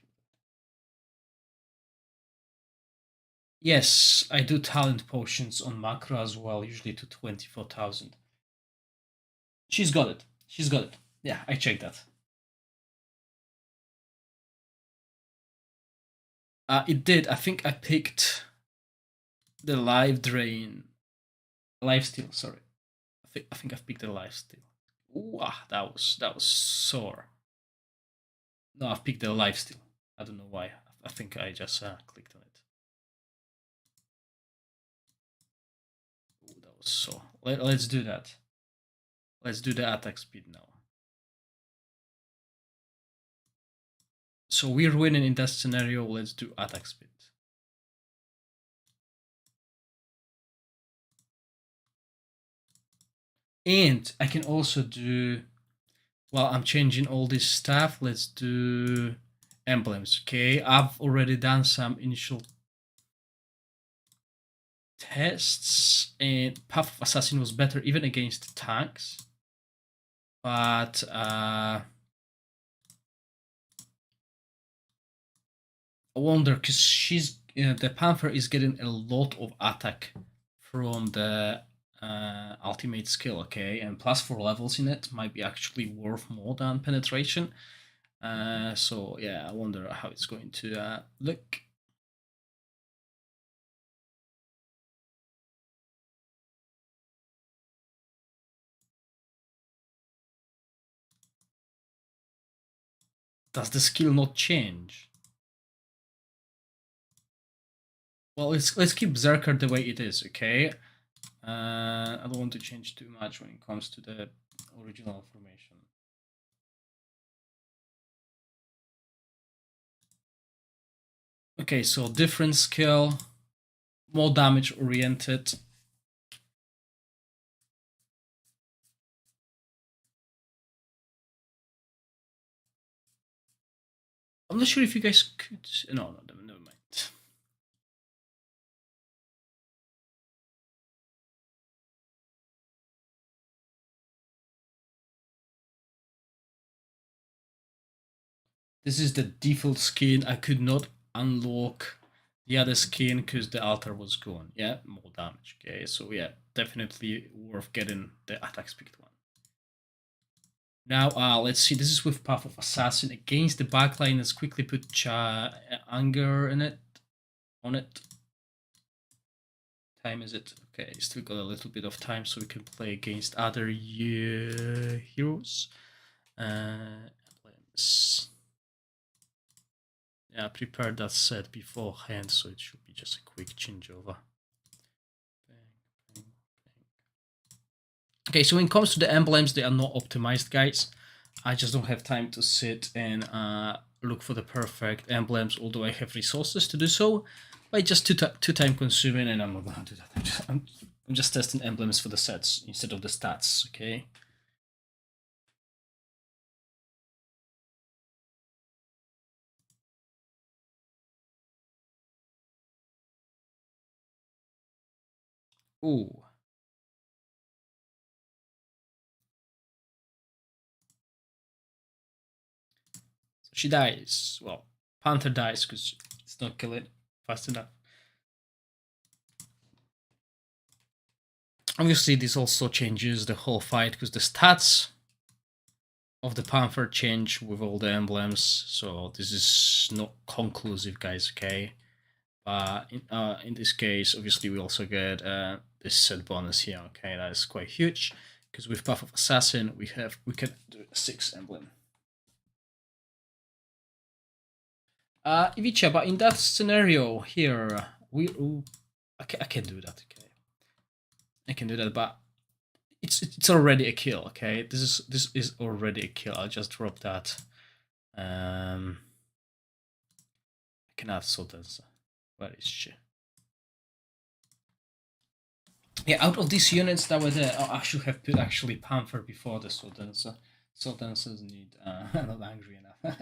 Yes, I do talent potions on macro as well, usually to 24,000. She's got it. She's got it. Yeah, I checked that. It did. I think I picked the life drain, life steal. Sorry, I think I've picked the life steal. Ooh, that was sore. No, I've picked the life steal. I don't know why. I think I just clicked on it. Ooh, that was sore. Let's do that. Let's do the attack speed now. So we're winning in that scenario. Let's do attack speed. And I can also do Well, I'm changing all this stuff. Let's do emblems. Okay, I've already done some initial tests, and Path of Assassin was better even against tanks. But I wonder, because she's the Panther is getting a lot of attack from the ultimate skill, okay, and plus 4 levels in it might be actually worth more than penetration. So yeah, I wonder how it's going to look. Does the skill not change? Well, let's keep Berserker the way it is, okay? I don't want to change too much when it comes to the original formation. Okay, so different skill, more damage oriented. I'm not sure if you guys could. No, never mind. This is the default skin. I could not unlock the other skin because the altar was gone. Yeah, more damage. Okay, so yeah, definitely worth getting the attack speed one. Now, let's see. This is with Path of Assassin against the backline. Let's quickly put Anger in it. On it. Time is it? Okay, still got a little bit of time, so we can play against other heroes. Emblems. Yeah, I prepared that set beforehand, so it should be just a quick changeover. Okay, so when it comes to the emblems, they are not optimized, guys. I just don't have time to sit and look for the perfect emblems, although I have resources to do so. But it's just too time consuming, and I'm not gonna do that. I'm just testing emblems for the sets instead of the stats, okay? Ooh. So she dies. Well, Panther dies because it's not killing fast enough. Obviously, this also changes the whole fight because the stats of the Panther change with all the emblems. So this is not conclusive, guys. Okay, but in this case, obviously, we also get this set bonus here. Okay, that is quite huge because with Path of Assassin, we can do a 6 emblem. Ivica, but in that scenario here, I can do that. Okay, I can do that, but it's already a kill. Okay, this is already a kill. I'll just drop that. I can add Sultans. Where is she? Yeah, out of these units that were there, I should have put actually Panther before the Sultans. Sultans need. I'm not angry enough.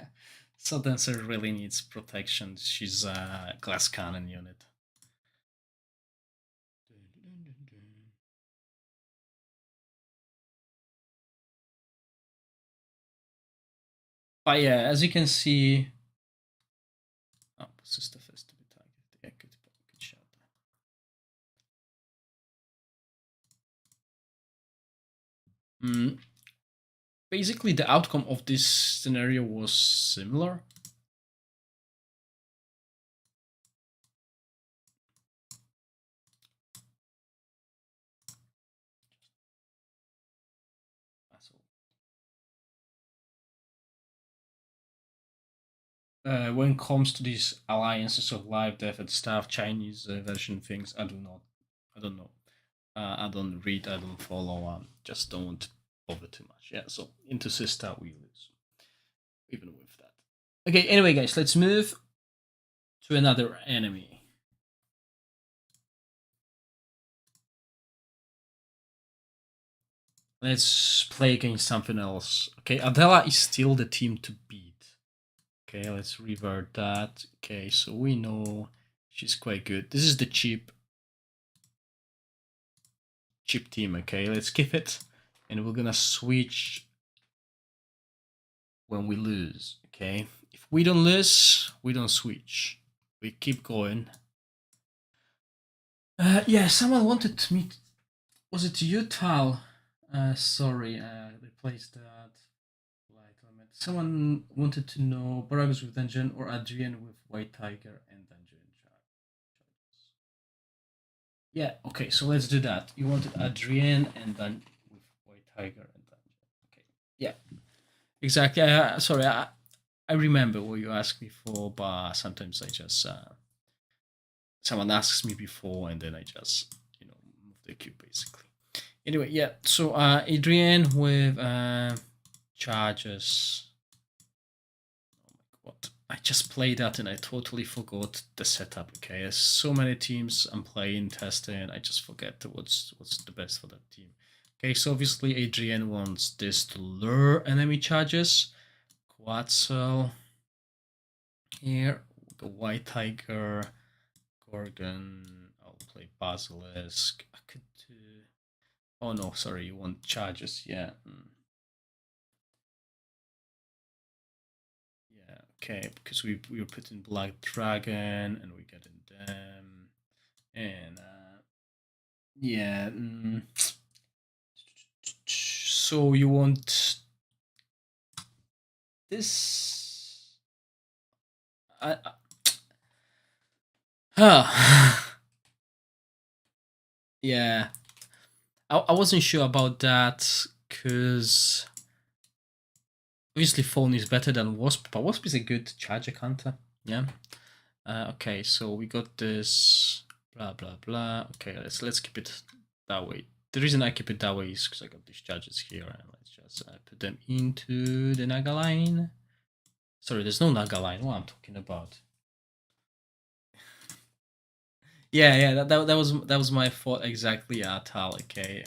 Sultans really needs protection. She's a glass cannon unit. But yeah, as you can see, oh, sister first to be targeted. Yeah, good shot. Basically, the outcome of this scenario was similar. When it comes to these alliances of life, death, and stuff, Chinese version things, I don't know. I don't read, I don't follow, just don't bother too much. Yeah, so into sister we lose, even with that. Okay, anyway, guys, let's move to another enemy. Let's play against something else. Okay, Adela is still the team to beat. Okay, let's revert that. Okay, so we know she's quite good. This is the cheap team. Okay, let's keep it, and we're gonna switch when we lose. Okay, if we don't lose, we don't switch. We keep going. Yeah, someone wanted to meet. Was it you, Tal? Sorry, replaced that. Light limit. Someone wanted to know Boragus with dungeon or Adrian with White Tiger and dungeon charges. Yeah, okay, so let's do that. You wanted Adrian and then with White Tiger and dungeon. Okay, yeah, exactly. Sorry, I remember what you asked me for, but sometimes I just someone asks me before and then I just move the queue basically. Anyway, yeah. So Adrian with charges. What? I just played that and I totally forgot the setup. Okay, there's so many teams I'm playing, testing. I just forget what's the best for that team. Okay, so obviously Adrian wants this to lure enemy charges. Quetzal here, the White Tiger, Gorgon. I'll play Basilisk. I could do. Oh no, sorry, you want charges? Yeah. Yeah, okay, because we were putting Black Dragon and we getting them. And yeah. So you want this? Huh. Yeah. I wasn't sure about that because obviously phone is better than Wasp, but Wasp is a good charger counter. Yeah. Okay, so we got this blah blah blah. Okay, let's keep it that way. The reason I keep it that way is because I got these charges here, and let's just put them into the Naga line. Sorry, there's no Naga line. What I'm talking about? Yeah, that was my fault exactly. Yeah, Tal. Okay,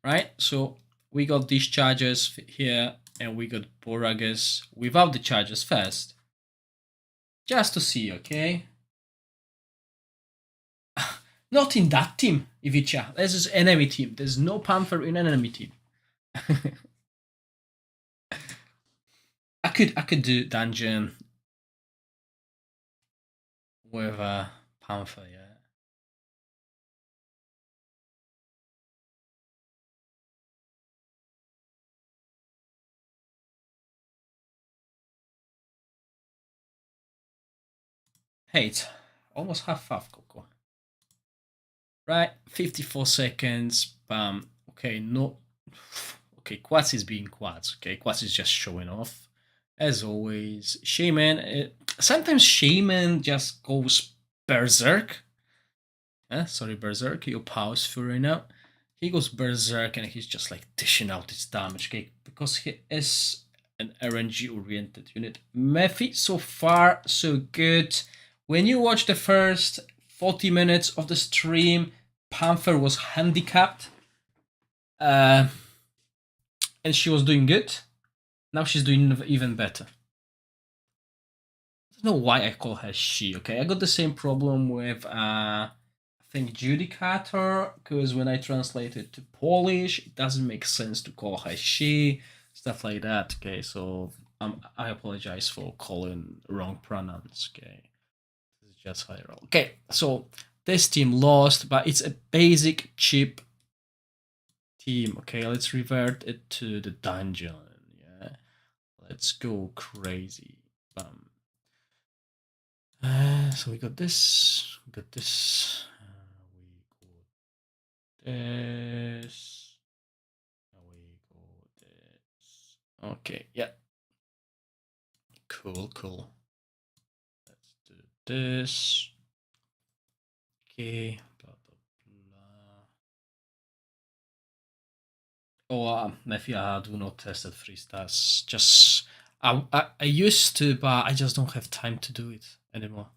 right. So we got these charges here, and we got Boragus without the charges first, just to see. Okay. Not in that team, Ivica. This is enemy team. There's no Panther in enemy team. I could do dungeon with Panther, yeah. Hey, it's almost half Coco. Right, 54 seconds. Bam. Okay, no. Okay, Quats is being Quats. Okay, Quats is just showing off. As always, Shaman. Sometimes Shaman just goes berserk. Sorry, berserk. You pause for right now. He goes berserk and he's just like dishing out his damage, okay? Because he is an RNG oriented unit. Mephi, so far, so good. When you watch the first 40 minutes of the stream, Panther was handicapped. And she was doing good. Now she's doing even better. I don't know why I call her she, okay? I got the same problem with I think Judicator, because when I translate it to Polish, it doesn't make sense to call her she, stuff like that, okay? So I apologize for calling wrong pronouns, okay? This is just how I roll. Okay, so this team lost, but it's a basic, cheap team, okay? Let's revert it to the dungeon, yeah? Let's go crazy. So we got this, we got this, we got this, we got this. Okay, yeah. Cool. Let's do this. Okay, blah blah blah. Oh, Matthew, I do not test at 3 stars. Just I used to, but I just don't have time to do it anymore.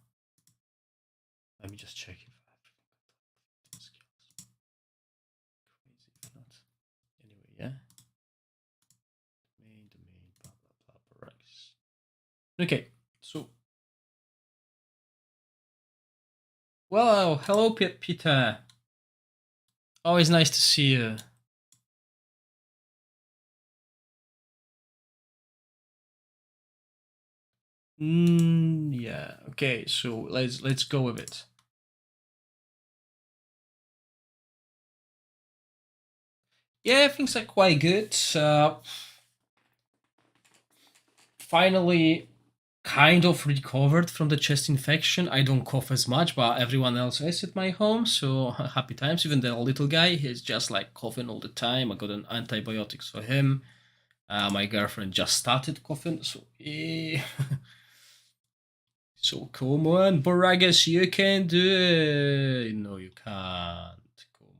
Let me just check if I have skills. Crazy if not. Anyway, Okay, so well, hello, Peter. Always nice to see you. Yeah. Okay, so let's go with it. Yeah, things are quite good. Finally, kind of recovered from the chest infection. I don't cough as much, but everyone else is at my home, so happy times. Even the little guy, he's just like coughing all the time. I got an antibiotics for him. My girlfriend just started coughing, so yeah. So come on, Boragus, you can do it. No, you can't. Come on.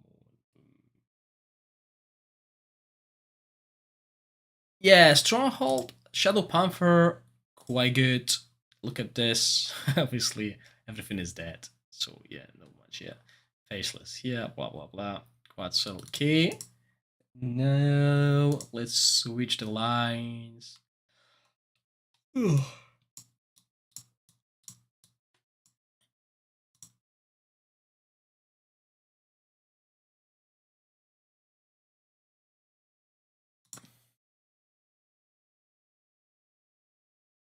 Yeah, Stronghold, Shadow Panther, quite good. Look at this. Obviously, everything is dead. So yeah, not much. Yeah, faceless here. Blah blah blah. Quite so okay. Now let's switch the lines.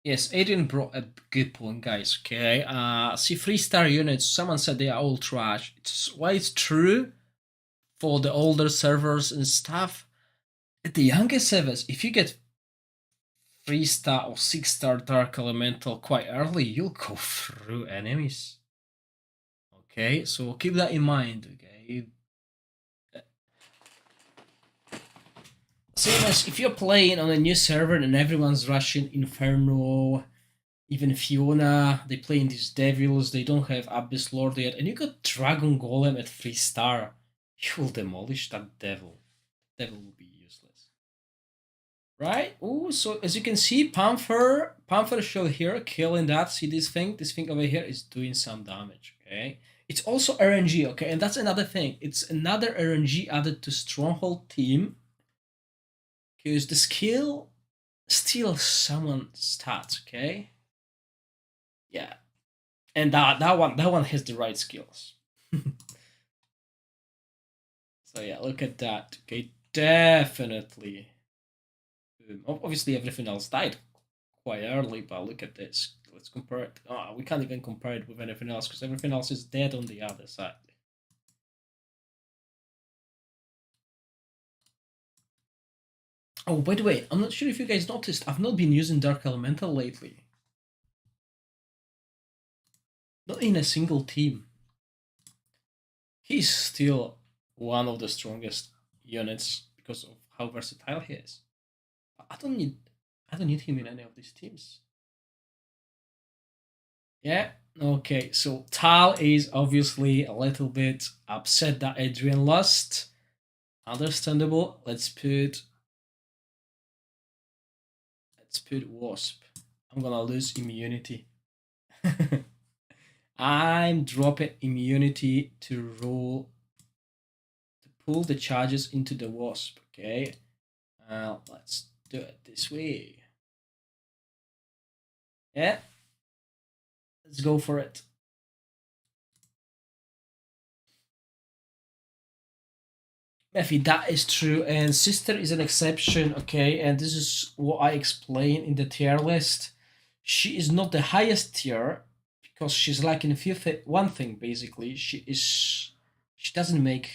Yes, Adrian brought a good point, guys. Okay, see, 3-star units. Someone said they are all trash. It's true for the older servers and stuff. At the younger servers, if you get 3-star or 6-star Dark Elemental quite early, you'll go through enemies. Okay, so keep that in mind. Okay, same as if you're playing on a new server and everyone's rushing Inferno, even Fiona, they play in these devils, they don't have Abyss Lord yet, and you got Dragon Golem at 3-star, you will demolish that devil. Devil will be useless. Right? Oh, so as you can see, Panther show here, killing that. See this thing? This thing over here is doing some damage, okay? It's also RNG, okay? And that's another thing. It's another RNG added to Stronghold team. Because the skill steals someone's stats, okay? Yeah. And that one has the right skills. So yeah, look at that. Okay, definitely. Obviously everything else died quite early, but look at this. Let's compare it. Oh, we can't even compare it with anything else because everything else is dead on the other side. Oh, by the way, I'm not sure if you guys noticed, I've not been using Dark Elemental lately. Not in a single team. He's still one of the strongest units because of how versatile he is. I don't need him in any of these teams. Yeah. Okay. So Tal is obviously a little bit upset that Adrian lost. Understandable. Let's put Wasp. I'm gonna lose immunity. I'm dropping immunity to pull the charges into the Wasp. Okay. Let's do it this way. Yeah. Let's go for it. Mephi, that is true, and Sister is an exception, okay? And this is what I explain in the tier list. She is not the highest tier because she's lacking one thing basically. She doesn't make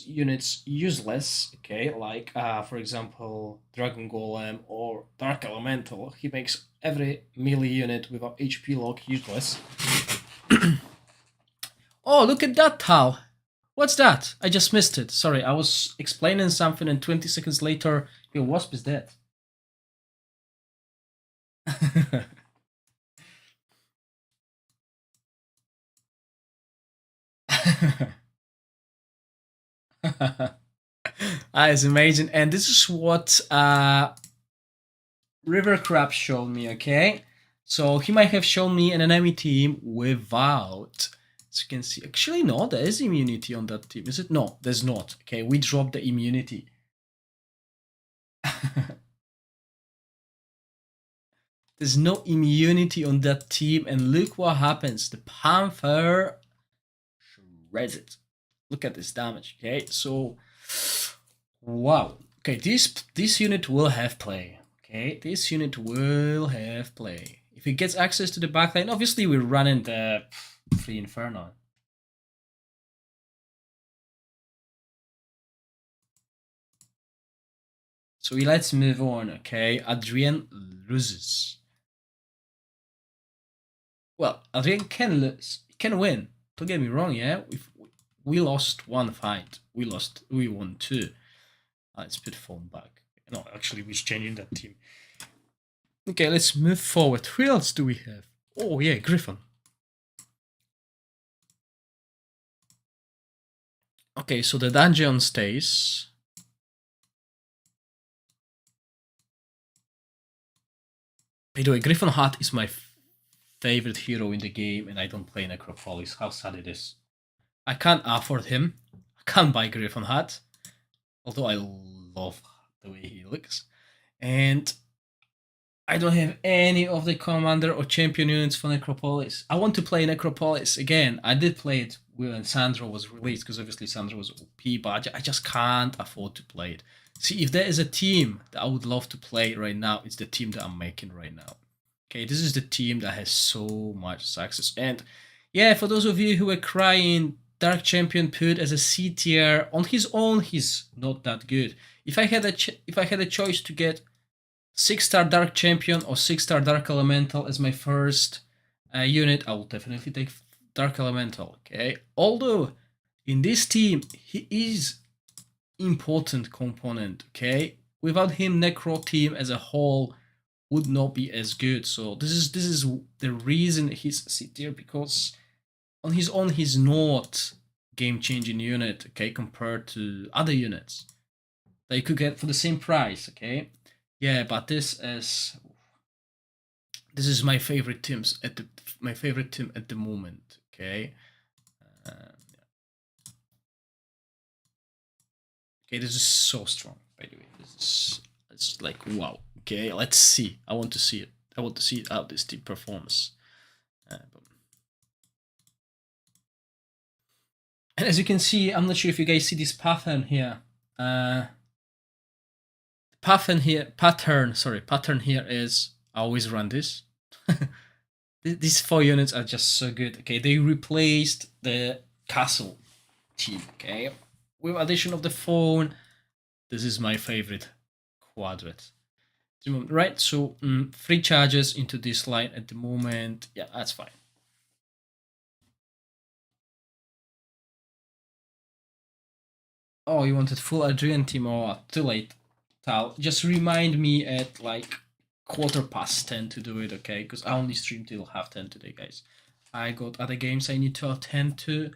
units useless, okay? Like for example, Dragon Golem or Dark Elemental. He makes every melee unit without HP lock useless. Oh, look at that, Tal. What's that? I just missed it. Sorry, I was explaining something and 20 seconds later, your wasp is dead. It's amazing. And this is what River Crab showed me, okay? So he might have shown me an enemy team without, as you can see, actually no, there is immunity on that team, is it? No, there's not. Okay, we dropped the immunity. There's no immunity on that team, and look what happens. The Panther shreds it. Look at this damage. Okay, so wow. Okay, this unit will have play. Okay, this unit will have play. If it gets access to the backline, obviously we're running the free Inferno. So let's move on. Okay, Adrian loses. Well, Adrian can lose, can win. Don't get me wrong. Yeah, we lost one fight. We won two. Let's put phone back. No, actually, we're changing that team. Okay, let's move forward. Who else do we have? Oh yeah, Griffin. Okay, so the dungeon stays. By the way, Griffin Hat is my favorite hero in the game, and I don't play Necropolis. How sad it is. I can't afford him. I can't buy Griffin Hat, although I love the way he looks. And I don't have any of the commander or champion units for Necropolis. I want to play Necropolis again. I did play it when Sandro was released, because obviously Sandro was OP, but I just can't afford to play it. See, if there is a team that I would love to play right now, it's the team that I'm making right now. Okay, this is the team that has so much success. And yeah, for those of you who are crying, Dark Champion put as a C tier on his own, he's not that good. If I had a choice to get 6-star Dark Champion or 6-star Dark Elemental as my first unit, I will definitely take Dark Elemental. Okay, although in this team he is important component. Okay, without him, Necro team as a whole would not be as good. So this is the reason he's C tier, because on his own he's not game-changing unit. Okay, compared to other units that you could get for the same price. Okay, yeah, but this is my favorite teams at my favorite team at the moment. Okay. Yeah. Okay, this is so strong. By the way, it's like wow. Okay, let's see. I want to see it. I want to see how this team performs. And as you can see, I'm not sure if you guys see this pattern here. Pattern here is I always run this. These 4 units are just so good. Okay, they replaced the castle team. Okay, with addition of the phone, this is my favorite quadrant. Right, so 3 charges into this line at the moment. Yeah, that's fine. Oh, you wanted full Adrian team? Oh, too late. Tal, just remind me at like 10:15 to do it, okay? Because I only stream till 10:30 today, guys. I got other games I need to attend to.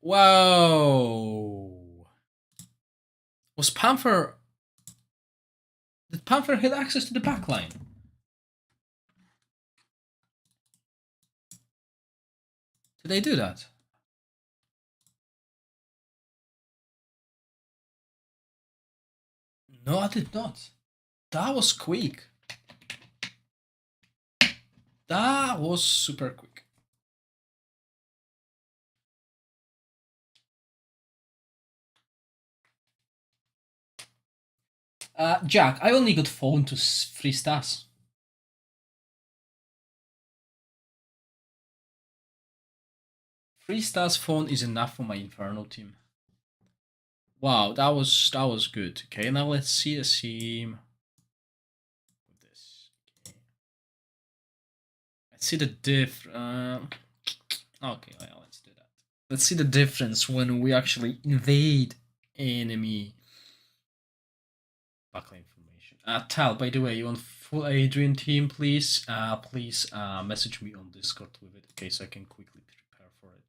Whoa! Was Panther... Did Panther have access to the backline? Did they do that? No, I did not. That was quick. That was super quick. Jack, I only got phone to 3 stars. 3 stars phone is enough for my Inferno team. Wow, that was good. Okay, now let's see a team with this. Okay. Let's see the diff. Okay, well, let's do that. Let's see the difference when we actually invade enemy backline information. Tal, by the way, you want full Adrian team, please? Please message me on Discord with it, okay, so I can quickly prepare for it.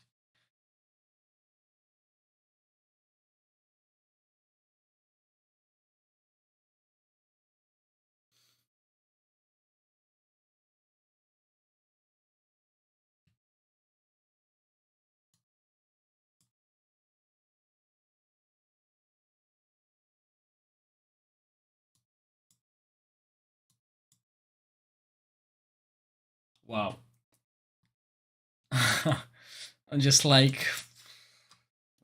Wow. I'm just like,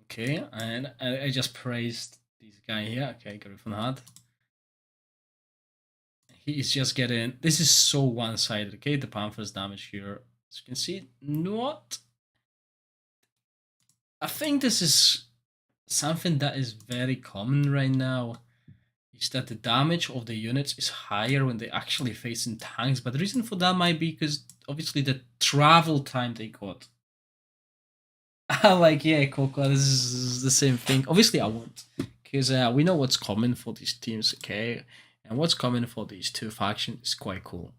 okay, and I just praised this guy here. Okay, Griffin Heart. He is just getting. This is so one-sided. Okay, the Panther's damage here, as you can see, not. I think this is something that is very common right now. Is that the damage of the units is higher when they actually facing tanks, but the reason for that might be because obviously the travel time they got. Like, yeah, Coco, this is the same thing. Obviously, I won't, because we know what's common for these teams, okay? And what's common for these two factions is quite cool.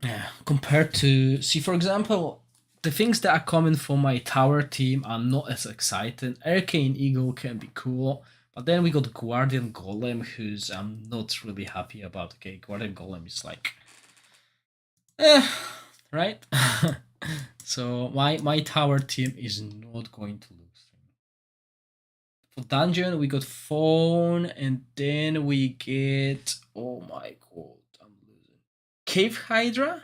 Yeah, compared to, see, for example, the things that are common for my tower team are not as exciting. Arcane Eagle can be cool, but then we got Guardian Golem, who's I'm not really happy about. Okay, Guardian Golem is like, right? So my tower team is not going to lose. For dungeon, we got phone, and then we get, oh my god, I'm losing. Cave Hydra?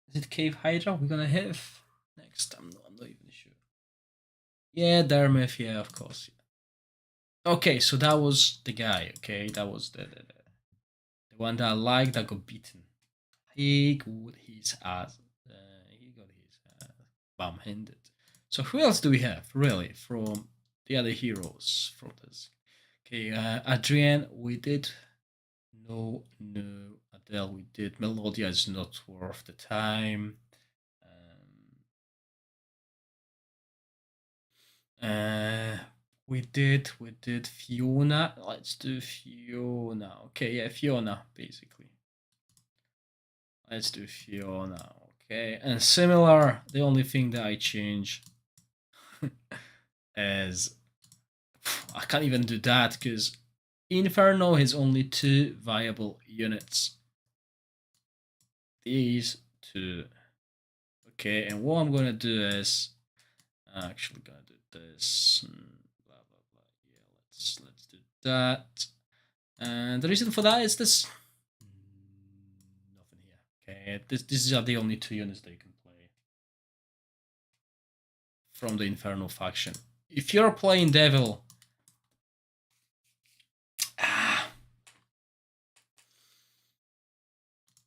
Is it Cave Hydra we're gonna have next? I'm not even sure. Yeah, Dermeth, yeah, of course. Yeah. Okay, so that was the guy, okay? That was the one that I liked that got beaten. He got his ass. He got his bum handed. So who else do we have, really, from the other heroes from this? Okay, Adrian, we did. No, no. Adele, we did. Melodia is not worth the time. Uh, we did Fiona. Let's do Fiona. Okay, yeah, Fiona, basically. Let's do Fiona. Okay, and similar. The only thing that I change is I can't even do that because Inferno has only 2 viable units. These 2. Okay, and what I'm gonna do is I'm actually gonna do this. Blah blah blah. Yeah, let's do that. And the reason for that is this. Nothing here. Okay, these are the only 2 units that you can play from the Inferno faction. If you're playing Devil,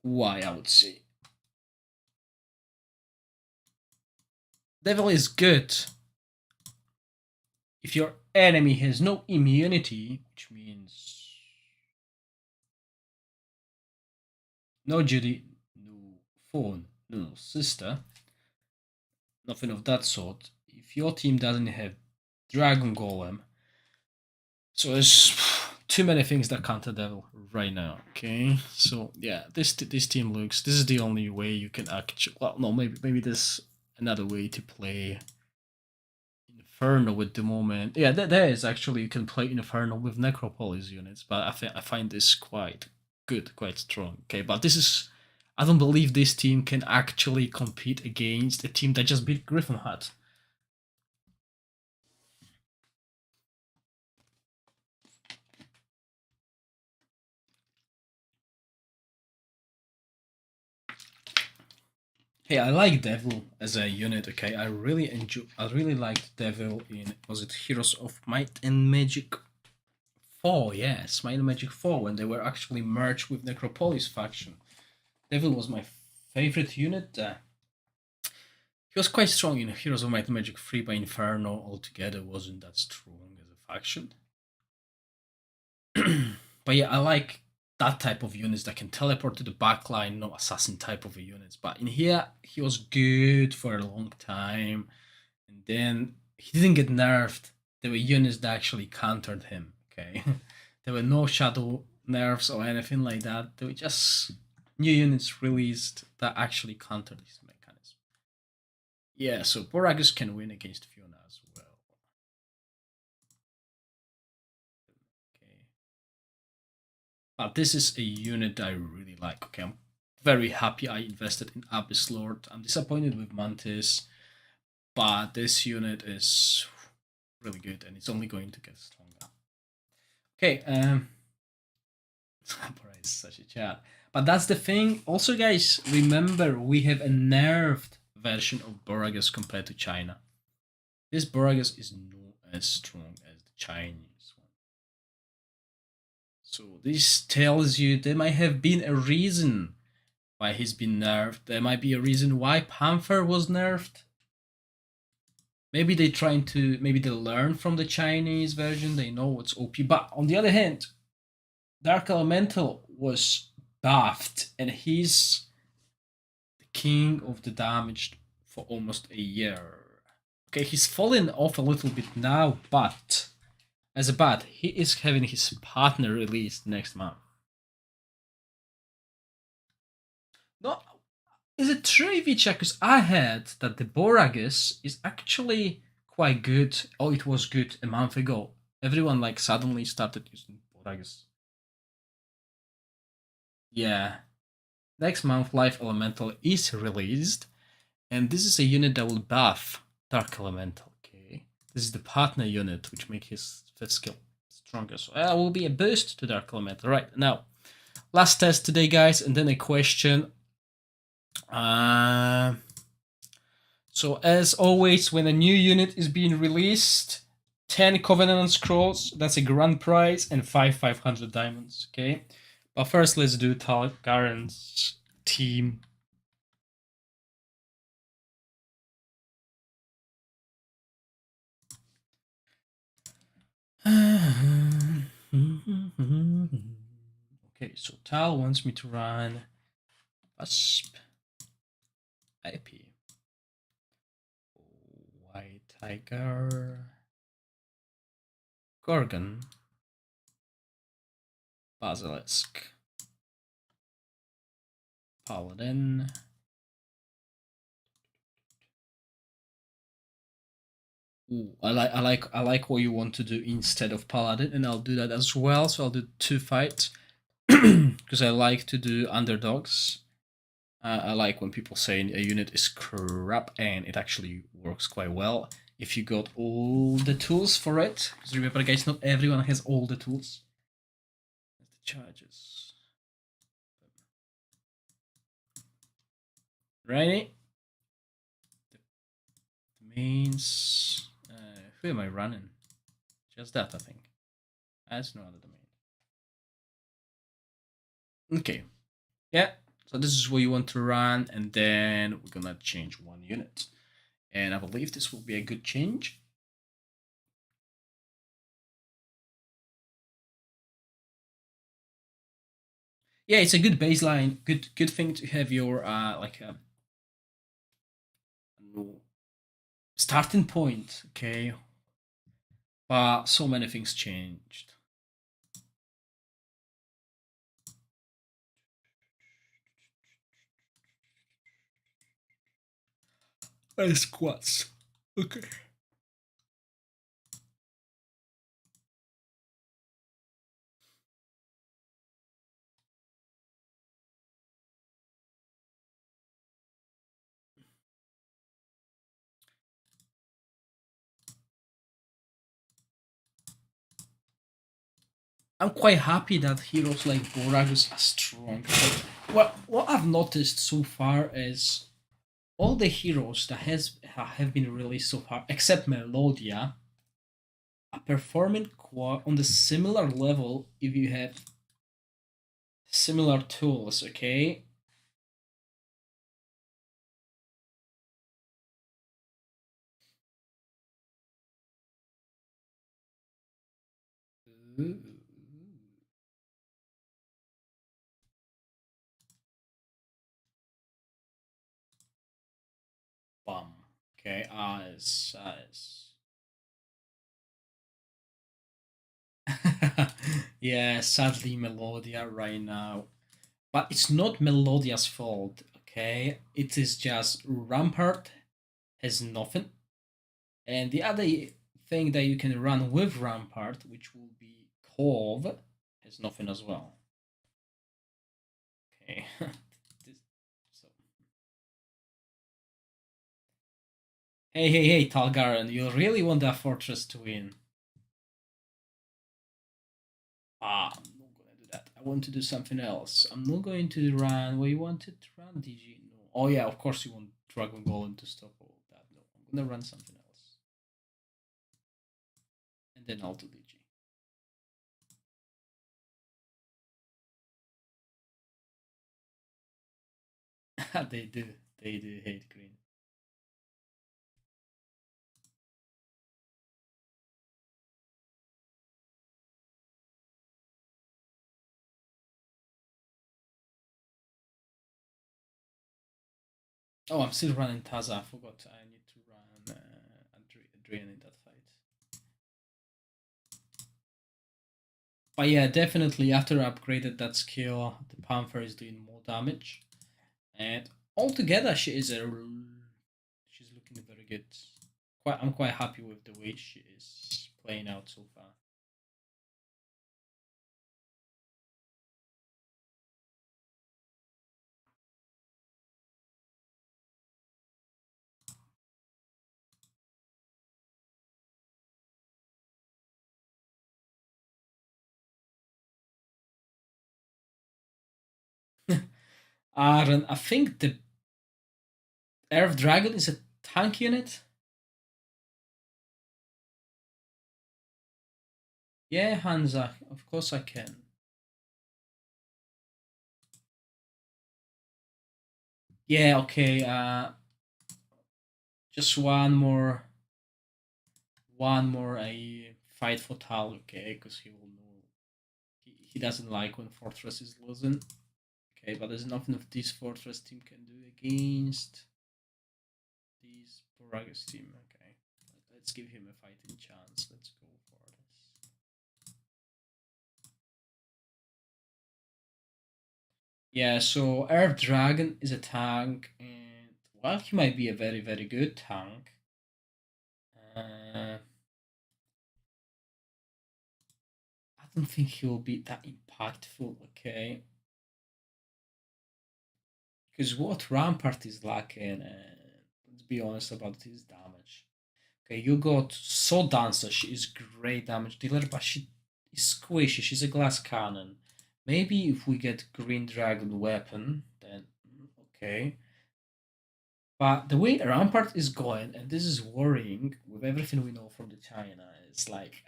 why I would say Devil is good if your enemy has no immunity, which means no Judy, no phone, no sister, nothing of that sort. If your team doesn't have Dragon Golem, so there's too many things that counter Devil right now. Okay, so yeah, this team looks. This is the only way you can actually. Well, no, maybe there's another way to play Inferno with the moment. Yeah, there is actually you can play Inferno with Necropolis units, but I find this quite good, quite strong. Okay, but this is. I don't believe this team can actually compete against a team that just beat Griffin Hut. Hey, I like Devil as a unit. Okay, I really liked Devil in was it Heroes of Might and Magic 4? Yes, Might and Magic 4 when they were actually merged with Necropolis faction. Devil was my favorite unit. He was quite strong in Heroes of Might and Magic 3, but Inferno altogether wasn't that strong as a faction. But yeah, I like that type of units that can teleport to the backline, no assassin type of a units. But in here, he was good for a long time, and then he didn't get nerfed. There were units that actually countered him. Okay, there were no shadow nerfs or anything like that. There were just new units released that actually countered this mechanism. Yeah, so Boragus can win against Fiona as well. Okay. But this is a unit I really like. Okay, I'm very happy I invested in Abyss Lord. I'm disappointed with Mantis, but this unit is really good and it's only going to get stronger. Okay, Boragus is such a chat. But that's the thing. Also, guys, remember we have a nerfed version of Boragus compared to China. This Boragus is not as strong as the Chinese one. So this tells you there might have been a reason why he's been nerfed. There might be a reason why Panther was nerfed. Maybe they learn from the Chinese version. They know what's OP. But on the other hand, Dark Elemental was buffed, and he's the king of the damage for almost a year. Okay, he's fallen off a little bit now, but as a bad, he is having his partner released next month. No, is it true if you check? Because I heard that the Boragus is actually quite good. Oh, it was good a month ago. Everyone like suddenly started using Boragus. Yeah. Next month, Life Elemental is released, and this is a unit that will buff Dark Elemental. Okay, this is the partner unit, which makes his fifth skill stronger. So that will be a boost to Dark Elemental. Right now, last test today, guys, and then a question. So as always, when a new unit is being released, 10 Covenant Scrolls, that's a grand prize, and 500 diamonds, okay? But first, let's do Talgaren's team. Okay, so Tal wants me to run Wasp, IP, White Tiger, Gorgon, Basilisk, Paladin, ooh, I like what you want to do instead of Paladin, and I'll do that as well. So I'll do 2 fights because I like to do underdogs. I like when people say a unit is crap, and it actually works quite well if you got all the tools for it. Because remember, guys, not everyone has all the tools. The charges. Ready? The mains. Who am I running? Just that, I think. That's no other domain. Okay. Yeah. So this is what you want to run, and then we're gonna change 1 unit. And I believe this will be a good change. Yeah, it's a good baseline. Good thing to have your like a starting point. Okay, but so many things changed. Squats. Okay. I'm quite happy that heroes like Boragus are strong. But what I've noticed so far is all the heroes that have been released so far, except Melodia, are performing on the similar level if you have similar tools. Okay. Ooh. Bum. Okay, eyes. Yeah, sadly Melodia right now. But it's not Melodia's fault, okay? It is just Rampart has nothing. And the other thing that you can run with Rampart, which will be Cove, has nothing as well. Okay. So. Hey, Talgaren, you really want that fortress to win? I'm not gonna do that. I want to do something else. I'm not going to run. What you wanted to run, DG? No. Oh yeah, of course you want Dragon Golem to stop all of that. No, I'm gonna run something else, and then I'll do DG. They do. They do hate green. Oh, I'm still running Taza. I forgot I need to run Adrian in that fight. But yeah, definitely after I upgraded that skill, the Panther is doing more damage. And altogether, she's looking very good. I'm quite happy with the way she is playing out so far. Aaron, I think the Earth Dragon is a tank unit. Yeah, Hansa, of course I can. Yeah, okay. Just one more a fight for Tal, okay? Because he will know he doesn't like when Fortress is losing. Okay, but there's nothing of this Fortress team can do against this Boragus team. Okay, let's give him a fighting chance. Let's go for this. Yeah, so Earth Dragon is a tank, and well, he might be a very, very good tank. I don't think he will be that impactful, okay? Because what Rampart is lacking, let's be honest about his damage. Okay, you got Sword Dancer, she is great damage dealer, but she is squishy, she's a glass cannon. Maybe if we get Green Dragon weapon, then okay. But the way Rampart is going, and this is worrying with everything we know from the China, it's like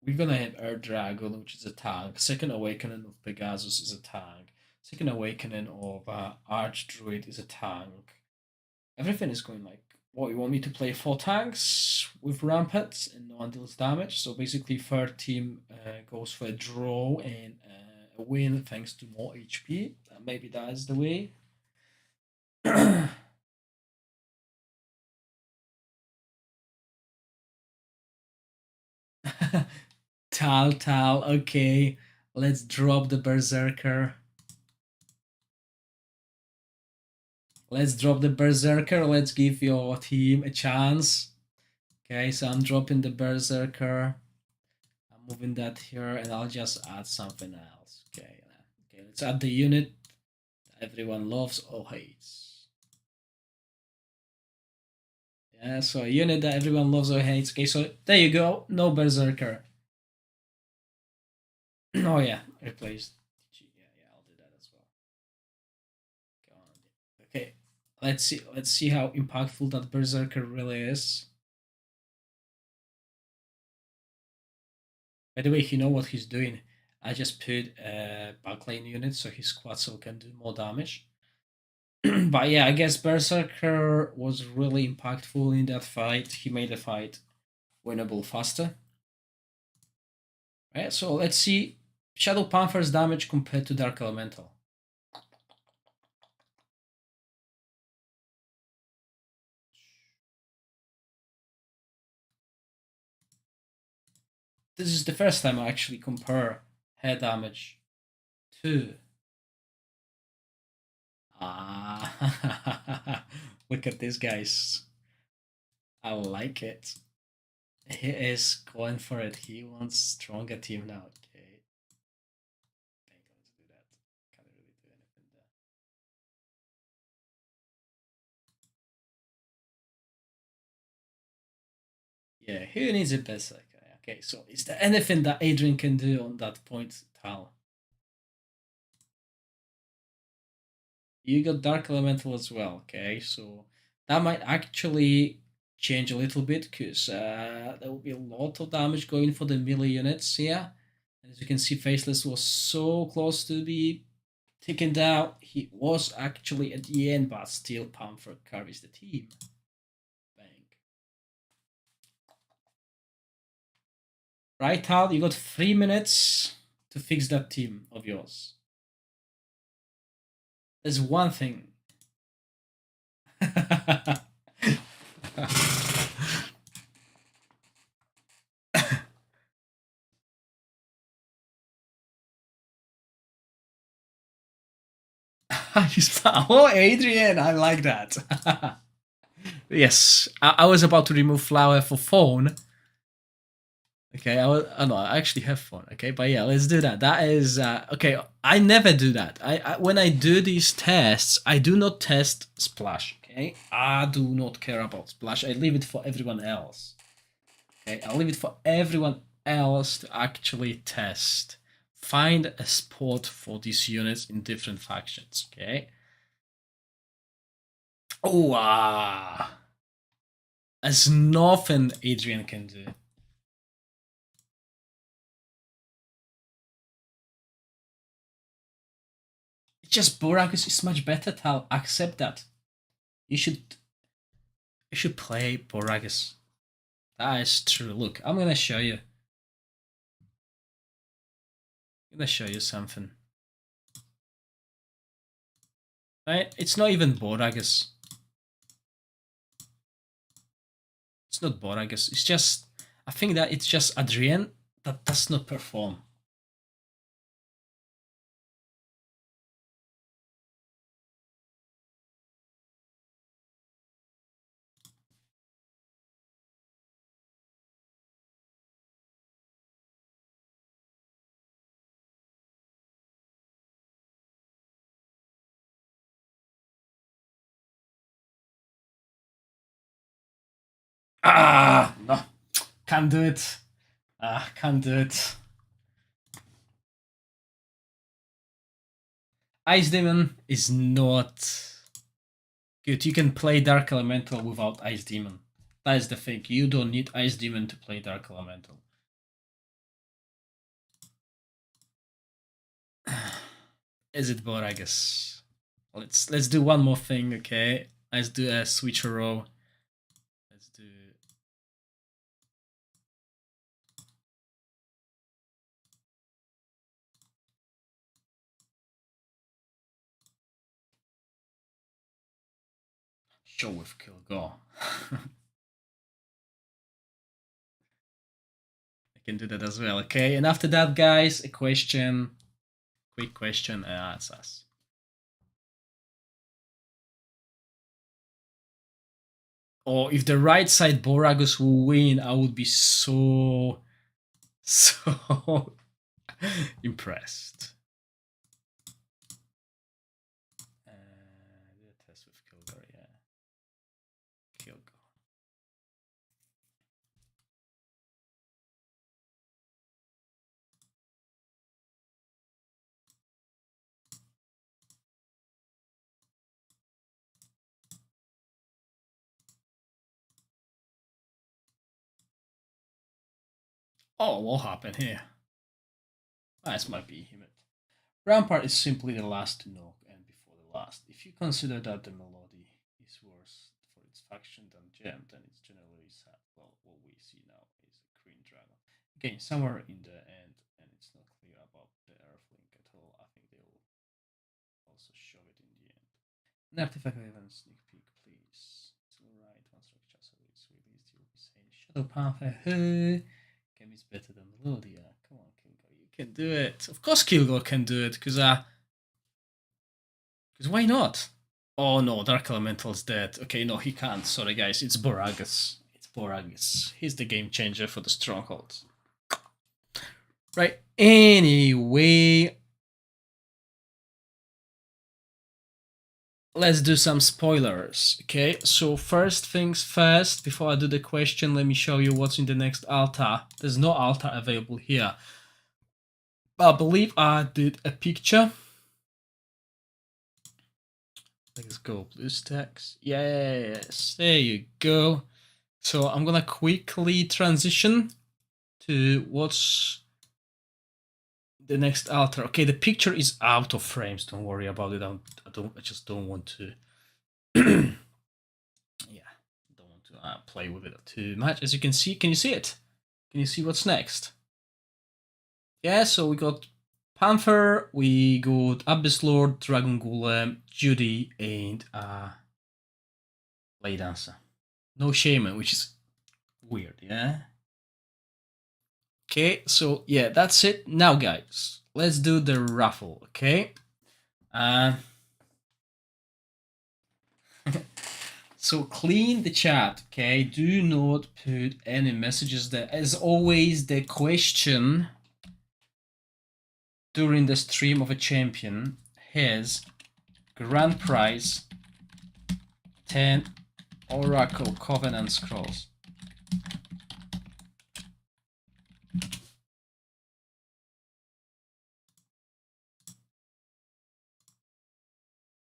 we're gonna have Air Dragon, which is a tank. Second Awakening of Pegasus is a tank. Second Awakening of Arch Druid is a tank. Everything is going like, what, you want me to play 4 tanks with Rampants and no one deals damage? So basically, third team goes for a draw and a win thanks to more HP. Maybe that is the way. Tal, okay. Let's drop the Berserker. Let's drop the Berserker. Let's give your team a chance. Okay, so I'm dropping the Berserker. I'm moving that here, and I'll just add something else. Okay, let's add the unit everyone loves or hates. Yeah, so a unit that everyone loves or hates. Okay, so there you go. No Berserker. Oh yeah, replace. Yeah, I'll do that as well. Okay, let's see how impactful that Berserker really is. By the way, you know what he's doing. I just put a backlane unit so his squad soul can do more damage. But yeah, I guess Berserker was really impactful in that fight. He made the fight winnable faster. Right, so let's see Shadow Panther's damage compared to Dark Elemental. This is the first time I actually compare head damage to. Ah, look at this, guys. I like it. He is going for it. He wants stronger team now. Okay. Ain't going to do that. Can't really do anything there. Yeah, who needs a berserker? Okay, so is there anything that Adrian can do on that point, Tal? You got Dark Elemental as well, okay? So that might actually change a little bit because there will be a lot of damage going for the melee units here. As you can see, Faceless was so close to be taken down. He was actually at the end, but still Panther carries the team. Bang. Right, Hal, you got 3 minutes to fix that team of yours. There's one thing. Oh, Adrian, I like that. Yes, I was about to remove flower for phone. Okay, no, I actually have phone. Okay, but yeah, let's do that. That is okay. I never do that. I when I do these tests, I do not test splash. Okay, I do not care about splash. I leave it for everyone else. Okay, I'll leave it for everyone else to actually test. Find a spot for these units in different factions. Okay. Oh, there's nothing Adrian can do. It's just Boragus is much better, Tal. Accept that. You should play Boragus. That is true. Look, I'm gonna show you. I'm gonna show you something. Right? It's not even Boragus. It's not Boragus. It's just I think that it's just Adrian that does not perform. No. Can't do it. Can't do it. Ice Demon is not good. You can play Dark Elemental without Ice Demon. That is the thing. You don't need Ice Demon to play Dark Elemental. Is it Boragus? Let's do one more thing, okay? Let's do a switcheroo. Let's do show with kill go. I can do that as well, okay? And after that, guys, a question, quick question and answers. Or if the right side Boragus will win, I would be so impressed. Do a test with Kilgore, yeah. Kilgore. Oh, what happened here? This might be him. Rampart is simply the last to knock and before the last. If you consider that the melody is worse for its faction than Gem, then it's generally sad. Well, what we see now is a green dragon. Again, somewhere in the end, and it's not clear about the Earthlink at all. I think they will also show it in the end. An artifact event sneak peek, please. To the right, once structure so it's released, you'll be saying Shadow Panther. Game is better than Melodia. Come on, Kilgore, you can do it. Of course, Kilgore can do it, because why not? Oh no, Dark Elemental's dead. Okay, no, he can't. Sorry, guys. It's Boragus. It's Boragus. He's the game changer for the Stronghold. Right. Anyway, let's do some spoilers. Okay, so first things first, before I do the question, let me show you what's in the next altar. There's no altar available here. I believe I did a picture. Let's go, BlueStacks. Yes, there you go. So I'm gonna quickly transition to what's the next altar. Okay, the picture is out of frames. Don't worry about it. I just don't want to. Yeah, don't want to play with it too much. As you can see, can you see it? Can you see what's next? Yeah, so we got Panther, we got Abyss Lord, Dragon Golem, Judy, and Blade Dancer. No Shaman, which is weird, yeah? Okay, so yeah, that's it. Now, guys, let's do the raffle, okay? So clean the chat, okay? Do not put any messages there. As always, the question during the stream of a champion has grand prize 10 Oracle Covenant Scrolls.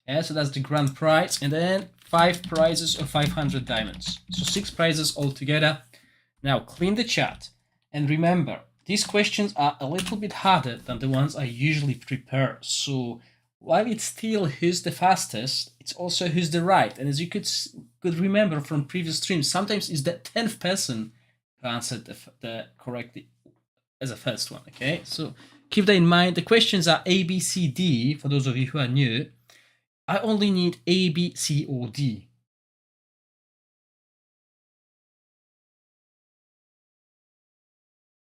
Yeah, so that's the grand prize, and then 5 prizes of 500 diamonds. So 6 prizes altogether. Now clean the chat, and remember, these questions are a little bit harder than the ones I usually prepare. So while it's still who's the fastest, it's also who's the right. And as you could remember from previous streams, sometimes it's the 10th person who answered the correctly as a first one. Okay, so keep that in mind. The questions are A, B, C, D. For those of you who are new, I only need A, B, C, or D.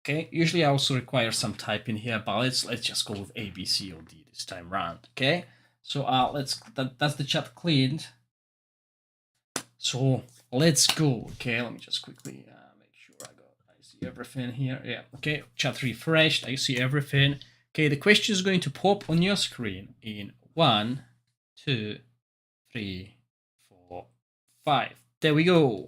Okay, usually I also require some typing here, but let's just go with A, B, C, or D this time round. Okay, so that's the chat cleaned. So let's go. Okay, let me just quickly make sure I see everything here. Yeah, okay, chat refreshed. I see everything. Okay, the question is going to pop on your screen in 1, 2, 3, 4, 5. There we go.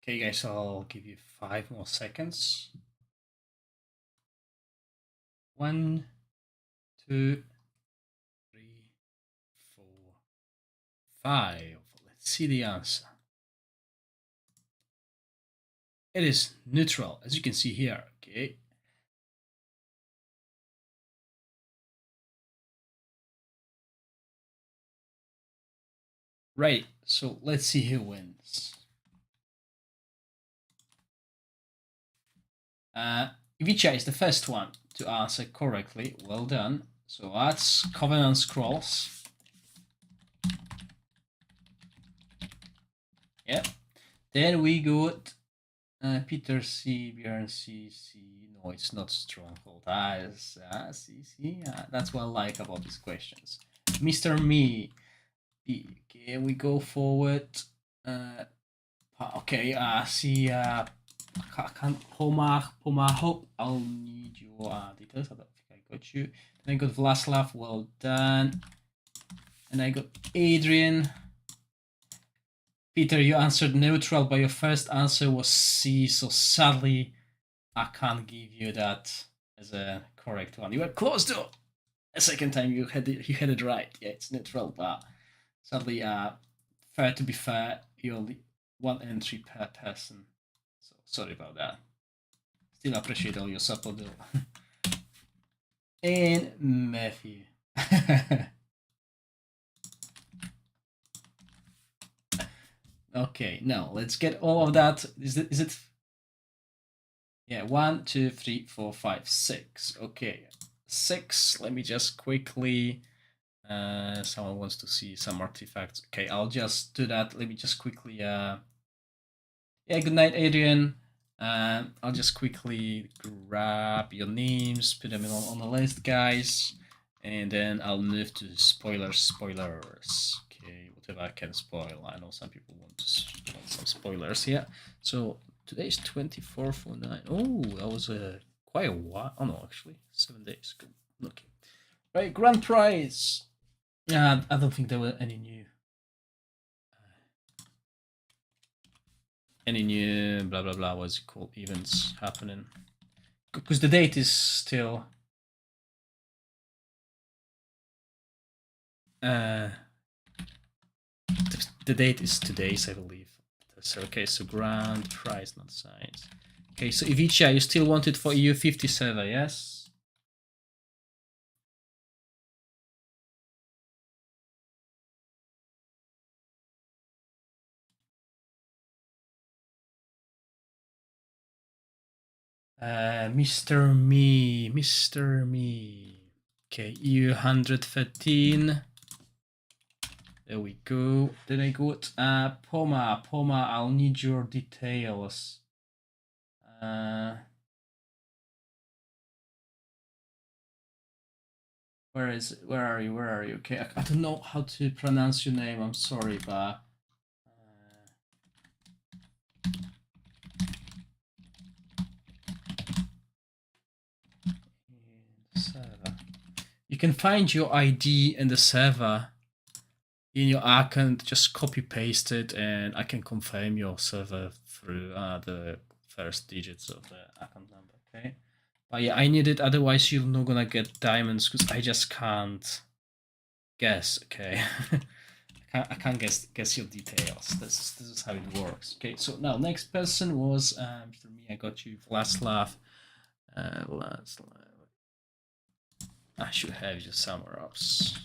Okay, guys, I'll give you 5 more seconds. 1, 2, 3, 4, 5. Let's see the answer. It is neutral, as you can see here. Okay. Right, so let's see who wins. Ivica is the first one to answer correctly. Well done. So that's Covenant Scrolls. Yep. Then we got Peter C, Björn C, C. No, it's not Stronghold. C. That's what I like about these questions. Mr. Me. Okay, we go forward. Okay, see, I can't, Hope. I'll need your details. I don't think I got you. Then I got Vlaslav, well done. And I got Adrian. Peter, you answered neutral, but your first answer was C, so sadly, I can't give you that as a correct one. You were close though. A second time you had it right. Yeah, it's neutral, but sadly, fair to be fair, you only 1 entry per person. So sorry about that. Still appreciate all your support though. And Matthew. Okay, now let's get all of that. Is it? Yeah, 1, 2, 3, 4, 5, 6. Okay, 6. Let me just quickly. Someone wants to see some artifacts. Okay, I'll just do that. Let me just quickly. Yeah, good night, Adrian. I'll just quickly grab your names, put them on the list, guys, and then I'll move to spoilers. Okay, whatever I can spoil. I know some people want some spoilers. Yeah. So today's 24/09. Oh, that was quite a while. Oh no, actually 7 days. Good. Okay. Right, grand prize. Yeah, I don't think there were any new blah blah blah, what's it called, events happening, because the date is still the date is today's, I believe. So okay, so grand prize, not size. Okay, so Ivica, you still want it for EU 57, yes? Mr. Me. Okay, EU 113. There we go. Then I got Poma, I'll need your details. Where are you? Okay, I don't know how to pronounce your name, I'm sorry, but server. You can find your ID in the server in your account, just copy paste it, and I can confirm your server through the first digits of the account number. Okay, but yeah, I need it, otherwise you're not gonna get diamonds, because I just can't guess. Okay. I can't guess your details. This is how it works. Okay, so now next person was Mr. Me. I got you, Vlaslav. I should have you somewhere else.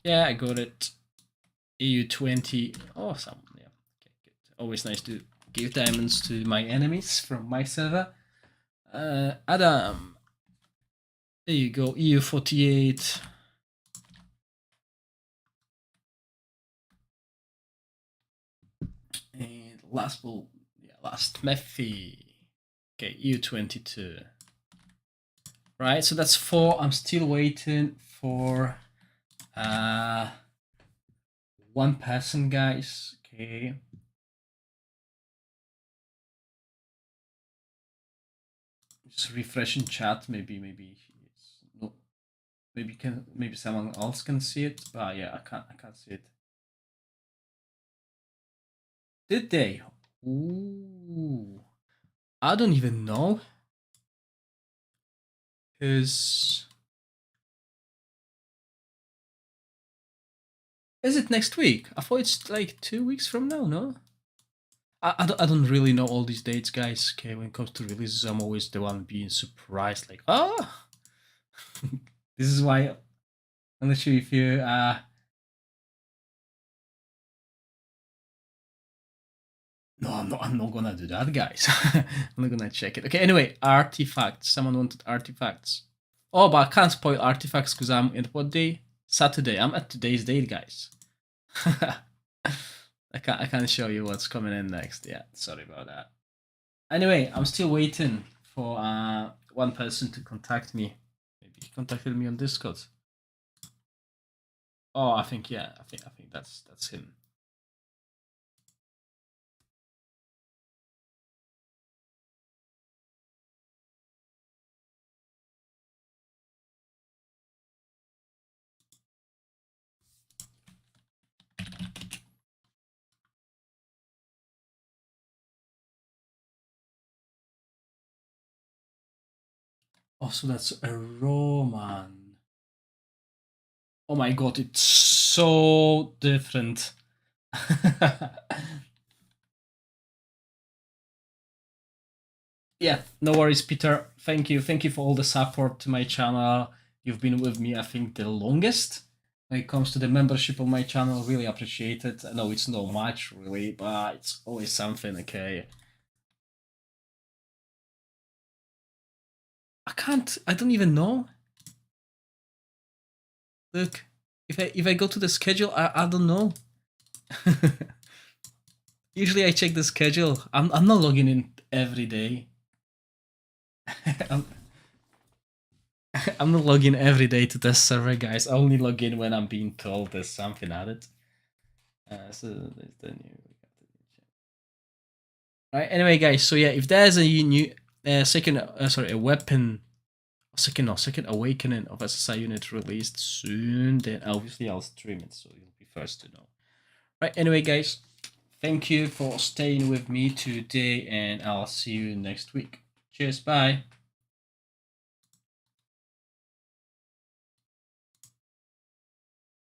Yeah, I got it. EU20. Awesome. Yeah. Okay, good. Always nice to give diamonds to my enemies from my server. Adam. There you go. EU48. And last Methy. Okay, EU22. Right, so that's 4. I'm still waiting for one person, guys. Okay. Just refreshing chat. Maybe no, maybe someone else can see it. But yeah, I can't see it. Did they? Ooh, I don't even know. Is it next week? I thought it's like 2 weeks from now. No. I don't really know all these dates, guys. Okay, when it comes to releases, I'm always the one being surprised. Like, oh, this is why. I'm not sure if you No, I'm not gonna do that, guys. I'm not gonna check it. Okay, anyway, artifacts. Someone wanted artifacts. Oh, but I can't spoil artifacts because I'm in what day? Saturday. I'm at today's date, guys. I can't show you what's coming in next. Yeah, sorry about that. Anyway, I'm still waiting for one person to contact me. Maybe he contacted me on Discord. Oh, I think yeah. I think that's him. Oh, so that's a Roman. Oh my god, it's so different. Yeah, no worries, Peter. Thank you. Thank you for all the support to my channel. You've been with me, I think, the longest when it comes to the membership of my channel. Really appreciate it. I know it's not much, really, but it's always something, okay? I don't even know. Look, if I go to the schedule, I don't know. Usually I check the schedule. I'm not logging in every day. I'm, I'm not logging every day to test server, guys. I only log in when I'm being told there's something added. So there's the new. Right. Anyway, guys. So yeah, if there's a new a weapon, second awakening of SSI unit released soon, then obviously I'll stream it, so you'll be first to know. Right. Anyway, guys, thank you for staying with me today, and I'll see you next week. Cheers. Bye.